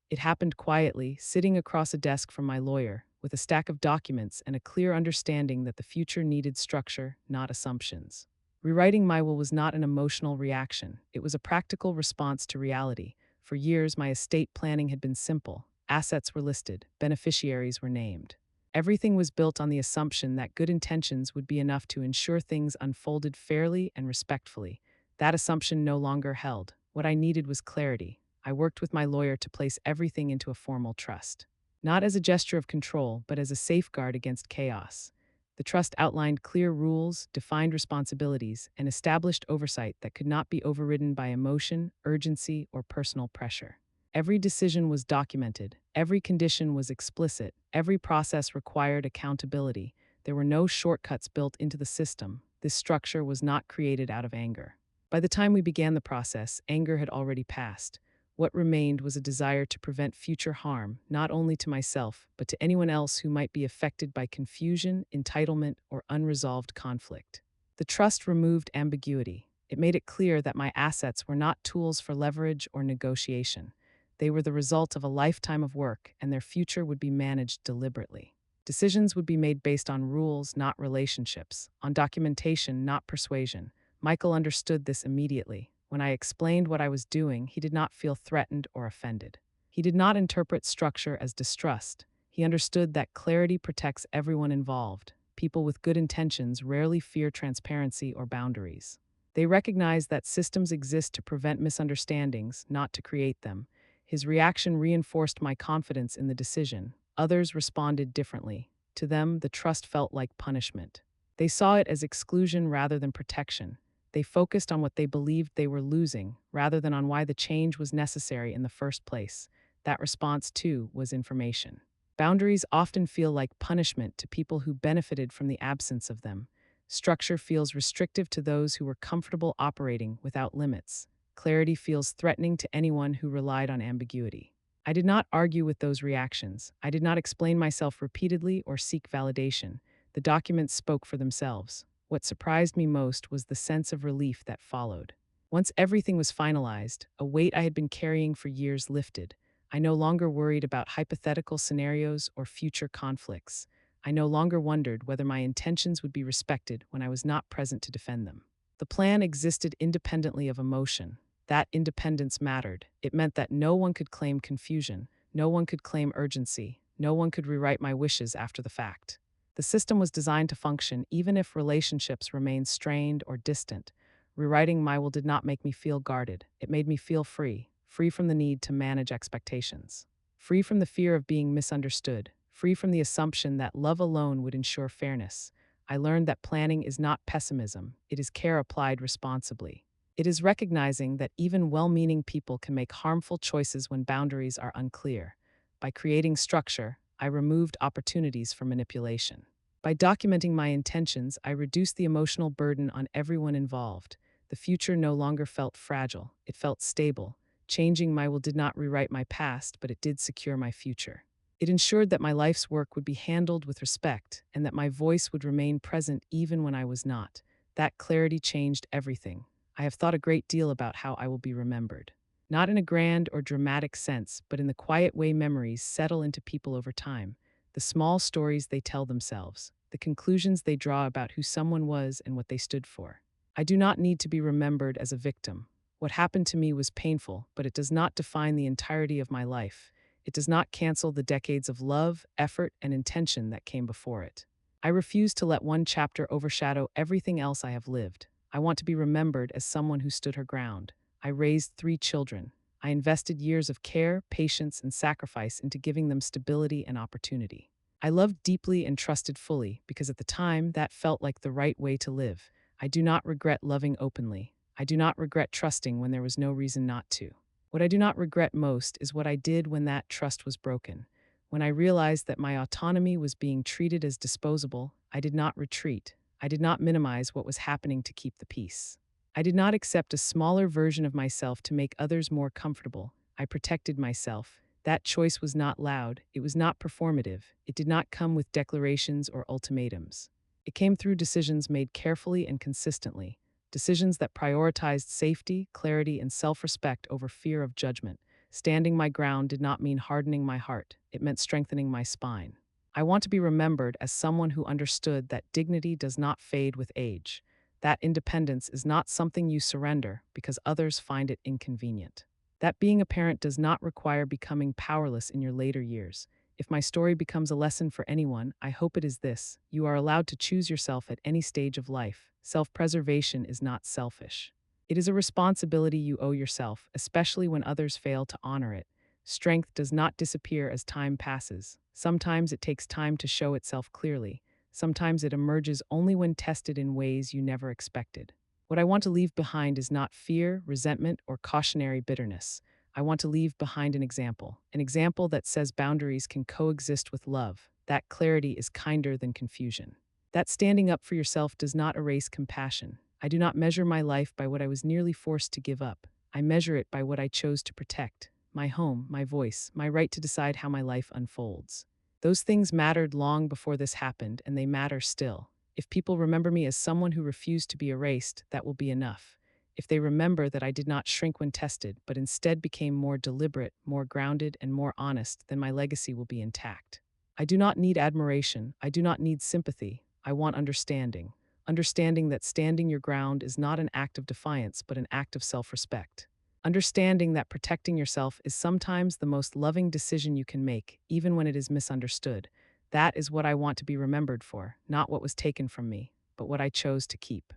[SPEAKER 1] It happened quietly, sitting across a desk from my lawyer, with a stack of documents and a clear understanding that the future needed structure, not assumptions. Rewriting my will was not an emotional reaction, it was a practical response to reality. For years, my estate planning had been simple. Assets were listed, beneficiaries were named. Everything was built on the assumption that good intentions would be enough to ensure things unfolded fairly and respectfully. That assumption no longer held. What I needed was clarity. I worked with my lawyer to place everything into a formal trust. Not as a gesture of control, but as a safeguard against chaos. The trust outlined clear rules, defined responsibilities, and established oversight that could not be overridden by emotion, urgency, or personal pressure. Every decision was documented, every condition was explicit, every process required accountability. There were no shortcuts built into the system. This structure was not created out of anger. By the time we began the process, anger had already passed. What remained was a desire to prevent future harm, not only to myself, but to anyone else who might be affected by confusion, entitlement, or unresolved conflict. The trust removed ambiguity. It made it clear that my assets were not tools for leverage or negotiation. They were the result of a lifetime of work, and their future would be managed deliberately. Decisions would be made based on rules, not relationships, on documentation, not persuasion. Michael understood this immediately. When I explained what I was doing, he did not feel threatened or offended. He did not interpret structure as distrust. He understood that clarity protects everyone involved. People with good intentions rarely fear transparency or boundaries. They recognize that systems exist to prevent misunderstandings, not to create them. His reaction reinforced my confidence in the decision. Others responded differently. To them, the trust felt like punishment. They saw it as exclusion rather than protection. They focused on what they believed they were losing, rather than on why the change was necessary in the first place. That response, too, was information. Boundaries often feel like punishment to people who benefited from the absence of them. Structure feels restrictive to those who were comfortable operating without limits. Clarity feels threatening to anyone who relied on ambiguity. I did not argue with those reactions. I did not explain myself repeatedly or seek validation. The documents spoke for themselves. What surprised me most was the sense of relief that followed. Once everything was finalized, a weight I had been carrying for years lifted. I no longer worried about hypothetical scenarios or future conflicts. I no longer wondered whether my intentions would be respected when I was not present to defend them. The plan existed independently of emotion. That independence mattered. It meant that no one could claim confusion, no one could claim urgency, no one could rewrite my wishes after the fact. The system was designed to function even if relationships remained strained or distant. Rewriting my will did not make me feel guarded. It made me feel free, free from the need to manage expectations, free from the fear of being misunderstood, free from the assumption that love alone would ensure fairness. I learned that planning is not pessimism, it is care applied responsibly. It is recognizing that even well-meaning people can make harmful choices when boundaries are unclear. By creating structure, I removed opportunities for manipulation. By documenting my intentions, I reduced the emotional burden on everyone involved. The future no longer felt fragile, it felt stable. Changing my will did not rewrite my past, but it did secure my future. It ensured that my life's work would be handled with respect and that my voice would remain present even when I was not. That clarity changed everything. I have thought a great deal about how I will be remembered. Not in a grand or dramatic sense, but in the quiet way memories settle into people over time. The small stories they tell themselves, the conclusions they draw about who someone was and what they stood for. I do not need to be remembered as a victim. What happened to me was painful, but it does not define the entirety of my life. It does not cancel the decades of love, effort, and intention that came before it. I refuse to let one chapter overshadow everything else I have lived. I want to be remembered as someone who stood her ground. I raised 3 children. I invested years of care, patience, and sacrifice into giving them stability and opportunity. I loved deeply and trusted fully because at the time that felt like the right way to live. I do not regret loving openly. I do not regret trusting when there was no reason not to. What I do not regret most is what I did when that trust was broken. When I realized that my autonomy was being treated as disposable, I did not retreat. I did not minimize what was happening to keep the peace. I did not accept a smaller version of myself to make others more comfortable. I protected myself. That choice was not loud. It was not performative. It did not come with declarations or ultimatums. It came through decisions made carefully and consistently. Decisions that prioritized safety, clarity, and self-respect over fear of judgment. Standing my ground did not mean hardening my heart. It meant strengthening my spine. I want to be remembered as someone who understood that dignity does not fade with age. That independence is not something you surrender because others find it inconvenient. That being a parent does not require becoming powerless in your later years. If my story becomes a lesson for anyone, I hope it is this: you are allowed to choose yourself at any stage of life. Self-preservation is not selfish. It is a responsibility you owe yourself, especially when others fail to honor it. Strength does not disappear as time passes. Sometimes it takes time to show itself clearly. Sometimes it emerges only when tested in ways you never expected. What I want to leave behind is not fear, resentment, or cautionary bitterness. I want to leave behind an example that says boundaries can coexist with love. That clarity is kinder than confusion. That standing up for yourself does not erase compassion. I do not measure my life by what I was nearly forced to give up. I measure it by what I chose to protect: my home, my voice, my right to decide how my life unfolds. Those things mattered long before this happened, and they matter still. If people remember me as someone who refused to be erased, that will be enough. If they remember that I did not shrink when tested, but instead became more deliberate, more grounded, and more honest, then my legacy will be intact. I do not need admiration. I do not need sympathy. I want understanding. Understanding that standing your ground is not an act of defiance, but an act of self-respect. Understanding that protecting yourself is sometimes the most loving decision you can make, even when it is misunderstood. That is what I want to be remembered for, not what was taken from me, but what I chose to keep.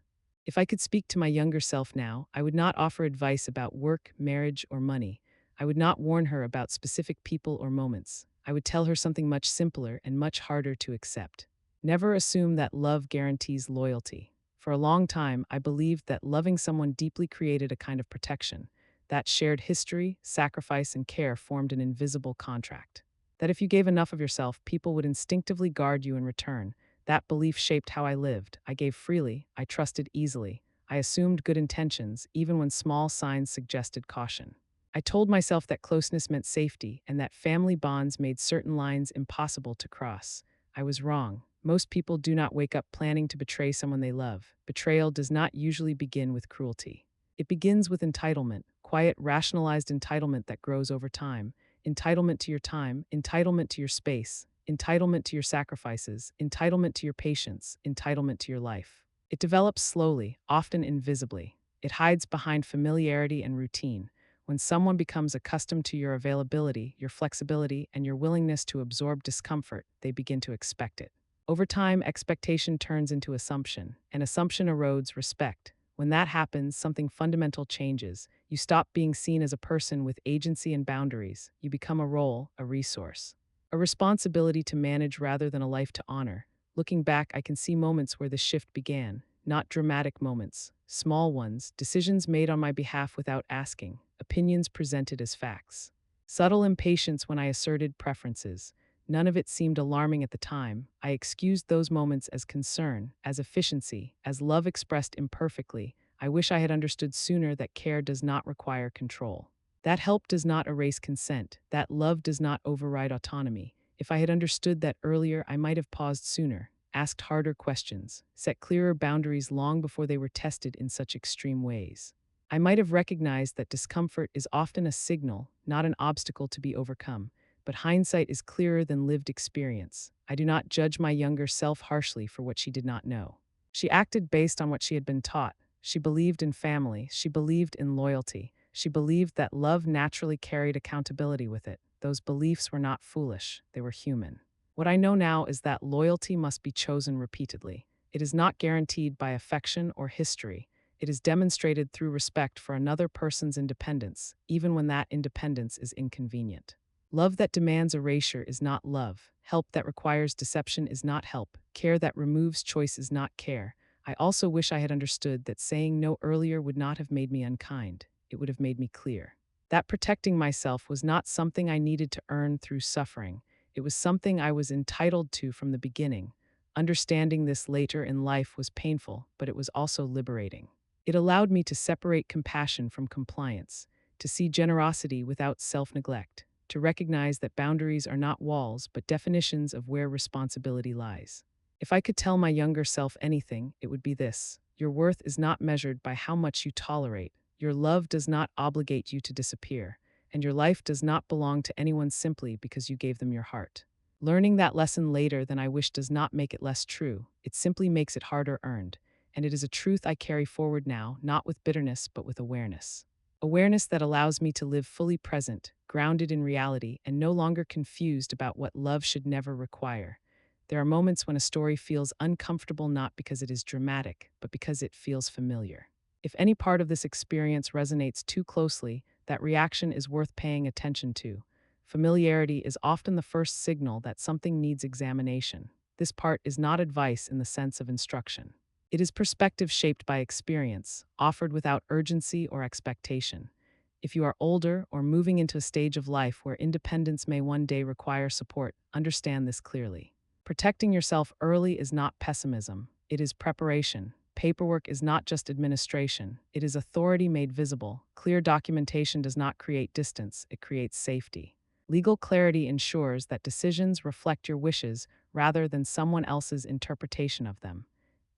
[SPEAKER 1] If I could speak to my younger self now, I would not offer advice about work, marriage, or money. I would not warn her about specific people or moments. I would tell her something much simpler and much harder to accept. Never assume that love guarantees loyalty. For a long time, I believed that loving someone deeply created a kind of protection. That shared history, sacrifice, and care formed an invisible contract. That if you gave enough of yourself, people would instinctively guard you in return. That belief shaped how I lived. I gave freely, I trusted easily, I assumed good intentions, even when small signs suggested caution. I told myself that closeness meant safety and that family bonds made certain lines impossible to cross. I was wrong. Most people do not wake up planning to betray someone they love. Betrayal does not usually begin with cruelty. It begins with entitlement, quiet, rationalized entitlement that grows over time. Entitlement to your time, entitlement to your space, entitlement to your sacrifices, entitlement to your patience, entitlement to your life. It develops slowly, often invisibly. It hides behind familiarity and routine. When someone becomes accustomed to your availability, your flexibility, and your willingness to absorb discomfort, they begin to expect it. Over time, expectation turns into assumption, and assumption erodes respect. When that happens, something fundamental changes. You stop being seen as a person with agency and boundaries. You become a role, a resource, a responsibility to manage rather than a life to honor. Looking back, I can see moments where the shift began, not dramatic moments, small ones, decisions made on my behalf without asking, opinions presented as facts. Subtle impatience when I asserted preferences. None of it seemed alarming at the time. I excused those moments as concern, as efficiency, as love expressed imperfectly. I wish I had understood sooner that care does not require control. That help does not erase consent. That love does not override autonomy. If I had understood that earlier, I might have paused sooner, asked harder questions, set clearer boundaries long before they were tested in such extreme ways. I might have recognized that discomfort is often a signal, not an obstacle to be overcome. But hindsight is clearer than lived experience. I do not judge my younger self harshly for what she did not know. She acted based on what she had been taught. She believed in family. She believed in loyalty. She believed that love naturally carried accountability with it. Those beliefs were not foolish. They were human. What I know now is that loyalty must be chosen repeatedly. It is not guaranteed by affection or history. It is demonstrated through respect for another person's independence, even when that independence is inconvenient. Love that demands erasure is not love. Help that requires deception is not help. Care that removes choice is not care. I also wish I had understood that saying no earlier would not have made me unkind. It would have made me clear. That protecting myself was not something I needed to earn through suffering. It was something I was entitled to from the beginning. Understanding this later in life was painful, but it was also liberating. It allowed me to separate compassion from compliance, to see generosity without self-neglect, to recognize that boundaries are not walls, but definitions of where responsibility lies. If I could tell my younger self anything, it would be this: your worth is not measured by how much you tolerate, your love does not obligate you to disappear, and your life does not belong to anyone simply because you gave them your heart. Learning that lesson later than I wish does not make it less true, it simply makes it harder earned, and it is a truth I carry forward now, not with bitterness, but with awareness. Awareness that allows me to live fully present, grounded in reality, and no longer confused about what love should never require. There are moments when a story feels uncomfortable not because it is dramatic, but because it feels familiar. If any part of this experience resonates too closely, that reaction is worth paying attention to. Familiarity is often the first signal that something needs examination. This part is not advice in the sense of instruction. It is perspective shaped by experience, offered without urgency or expectation. If you are older or moving into a stage of life where independence may one day require support, understand this clearly. Protecting yourself early is not pessimism, it is preparation. Paperwork is not just administration, it is authority made visible. Clear documentation does not create distance, it creates safety. Legal clarity ensures that decisions reflect your wishes rather than someone else's interpretation of them.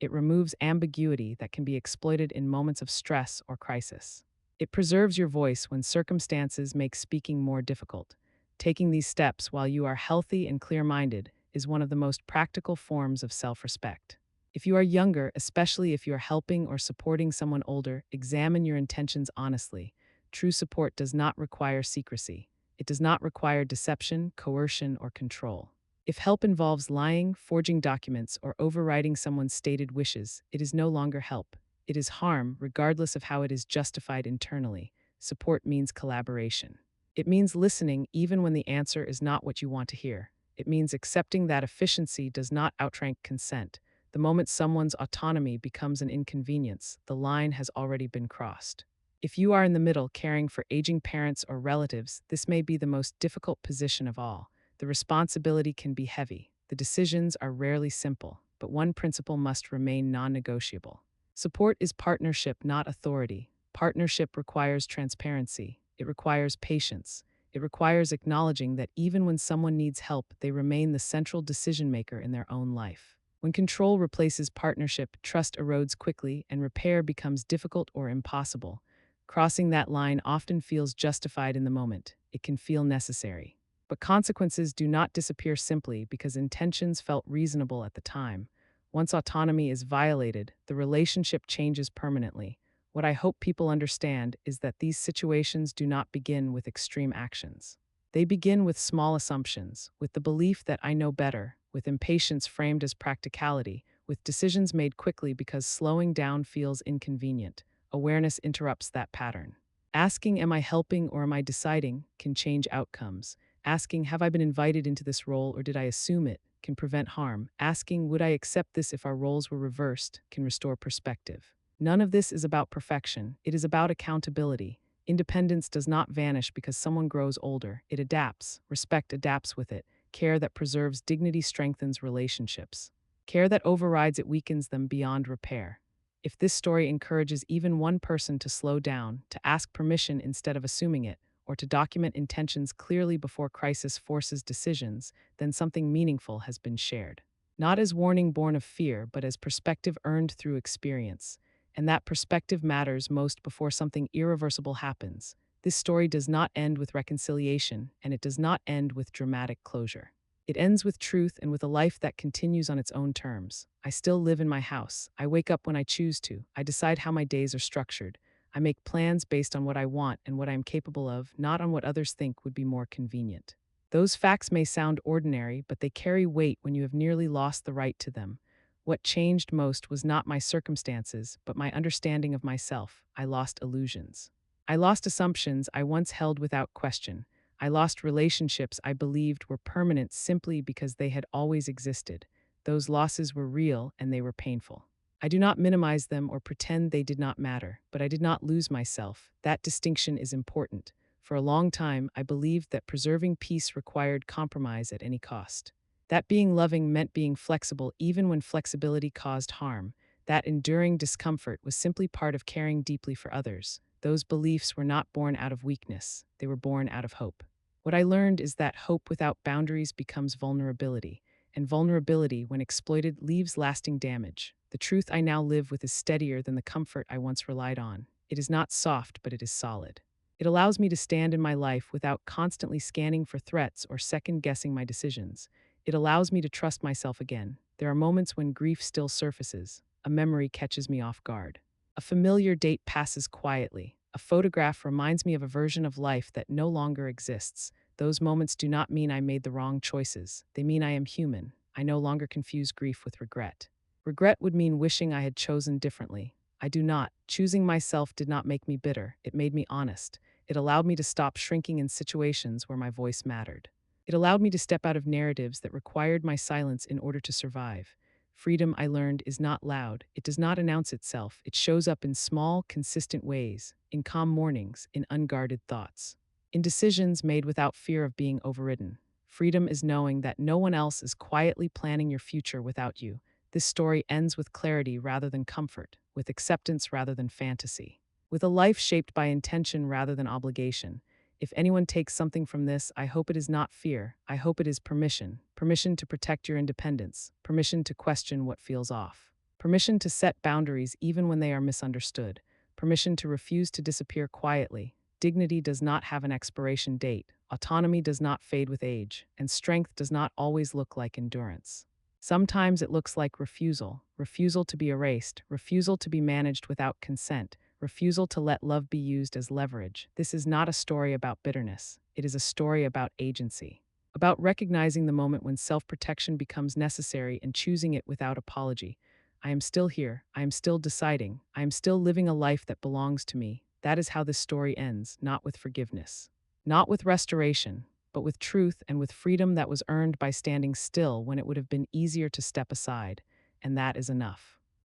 [SPEAKER 1] It removes ambiguity that can be exploited in moments of stress or crisis. It preserves your voice when circumstances make speaking more difficult. Taking these steps while you are healthy and clear-minded is one of the most practical forms of self-respect. If you are younger, especially if you are helping or supporting someone older, examine your intentions honestly. True support does not require secrecy. It does not require deception, coercion, or control. If help involves lying, forging documents, or overriding someone's stated wishes, it is no longer help. It is harm, regardless of how it is justified internally. Support means collaboration. It means listening even when the answer is not what you want to hear. It means accepting that efficiency does not outrank consent. The moment someone's autonomy becomes an inconvenience, the line has already been crossed. If you are in the middle caring for aging parents or relatives, this may be the most difficult position of all. The The responsibility can be heavy. The decisions are rarely simple, but one principle must remain non-negotiable. Support is partnership, not authority. Partnership requires transparency. It requires patience. It requires acknowledging that even when someone needs help, they remain the central decision maker in their own life. When control replaces partnership, trust erodes quickly and repair becomes difficult or impossible. Crossing that line often feels justified in the moment. It can feel necessary. But consequences do not disappear simply because intentions felt reasonable at the time. Once autonomy is violated, the relationship changes permanently. What I hope people understand is that these situations do not begin with extreme actions. They begin with small assumptions, with the belief that I know better, with impatience framed as practicality, with decisions made quickly because slowing down feels inconvenient. Awareness interrupts that pattern. Asking, "Am I helping or am I deciding?" can change outcomes. Asking, "Have I been invited into this role or did I assume it?" can prevent harm. Asking, "Would I accept this if our roles were reversed?" can restore perspective. None of this is about perfection. It is about accountability. Independence does not vanish because someone grows older. It adapts. Respect adapts with it. Care that preserves dignity strengthens relationships. Care that overrides it weakens them beyond repair. If this story encourages even one person to slow down, to ask permission instead of assuming it, or to document intentions clearly before crisis forces decisions, then something meaningful has been shared. Not as warning born of fear, but as perspective earned through experience. And that perspective matters most before something irreversible happens. This story does not end with reconciliation, and it does not end with dramatic closure. It ends with truth and with a life that continues on its own terms. I still live in my house. I wake up when I choose to. I decide how my days are structured. I make plans based on what I want and what I am capable of, not on what others think would be more convenient. Those facts may sound ordinary, but they carry weight when you have nearly lost the right to them. What changed most was not my circumstances, but my understanding of myself. I lost illusions. I lost assumptions I once held without question. I lost relationships I believed were permanent simply because they had always existed. Those losses were real and they were painful. I do not minimize them or pretend they did not matter, but I did not lose myself. That distinction is important. For a long time, I believed that preserving peace required compromise at any cost. That being loving meant being flexible even when flexibility caused harm. That enduring discomfort was simply part of caring deeply for others. Those beliefs were not born out of weakness, they were born out of hope. What I learned is that hope without boundaries becomes vulnerability, and vulnerability, when exploited, leaves lasting damage. The truth I now live with is steadier than the comfort I once relied on. It is not soft, but it is solid. It allows me to stand in my life without constantly scanning for threats or second-guessing my decisions. It allows me to trust myself again. There are moments when grief still surfaces. A memory catches me off guard. A familiar date passes quietly. A photograph reminds me of a version of life that no longer exists. Those moments do not mean I made the wrong choices. They mean I am human. I no longer confuse grief with regret. Regret would mean wishing I had chosen differently. I do not. Choosing myself did not make me bitter. It made me honest. It allowed me to stop shrinking in situations where my voice mattered. It allowed me to step out of narratives that required my silence in order to survive. Freedom, I learned, is not loud. It does not announce itself. It shows up in small, consistent ways, in calm mornings, in unguarded thoughts, in decisions made without fear of being overridden. Freedom is knowing that no one else is quietly planning your future without you. This story ends with clarity rather than comfort, with acceptance rather than fantasy, with a life shaped by intention rather than obligation. If anyone takes something from this, I hope it is not fear. I hope it is permission. Permission to protect your independence. Permission to question what feels off. Permission to set boundaries even when they are misunderstood. Permission to refuse to disappear quietly. Dignity does not have an expiration date. Autonomy does not fade with age. And strength does not always look like endurance. Sometimes it looks like refusal. Refusal to be erased. Refusal to be managed without consent. Refusal to let love be used as leverage. This is not a story about bitterness. It is a story about agency, about recognizing the moment when self-protection becomes necessary and choosing it without apology. I am still here. I am still deciding. I am still living a life that belongs to me. That is how this story ends, not with forgiveness, not with restoration, but with truth and with freedom that was earned by standing still when it would have been easier to step aside. And that is enough.